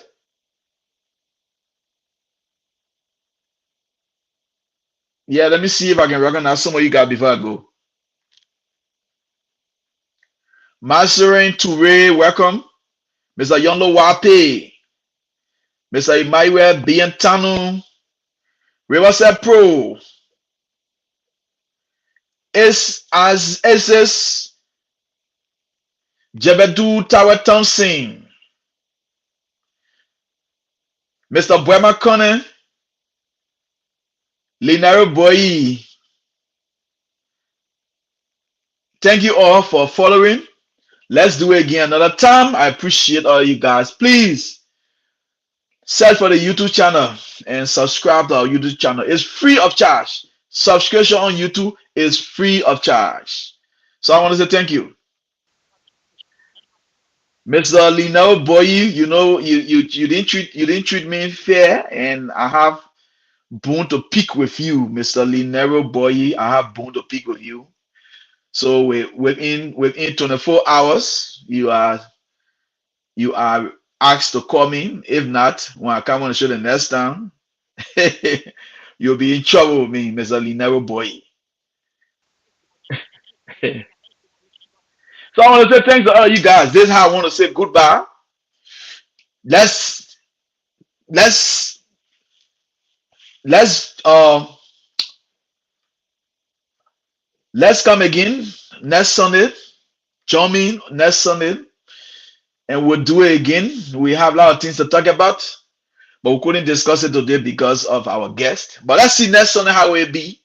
Yeah, let me see if I can recognize some of you guys before I go. Mastering Toure, welcome. Mr. Yondo Wape, Mr. Emmanuel Bientanu, Riverside Pro, SS Jebedu Tower Thompson, Mr. Buema Kone, Linaro Boy. Thank you all for following. Let's do it again another time. I appreciate all you guys. Please search for the YouTube channel and subscribe to our YouTube channel. It's free of charge. Subscription on YouTube is free of charge. So I want to say thank you. Mr. Linaro Boy, you know you didn't treat me fair, and I have bone to pick with you, Mr. Linaro Boy. I have bone to pick with you. So within 24 hours, you are asked to call me. If not, when I come on the show the next time, you'll be in trouble with me, Mr. Linaro Boy. So I want to say thanks to all of you guys. This is how I want to say goodbye. Let's come again next Sunday. Join me next Sunday, and we'll do it again. We have a lot of things to talk about, but we couldn't discuss it today because of our guest. But let's see next Sunday how it be.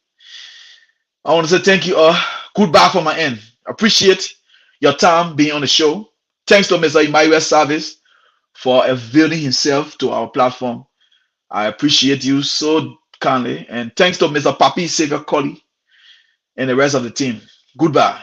I want to say thank you all. Goodbye from my end. Appreciate your time being on the show. Thanks to Mr. Emmanuel Savice for availing himself to our platform. I appreciate you so kindly. And thanks to Mr. Papi Xavier Cordier and the rest of the team. Goodbye.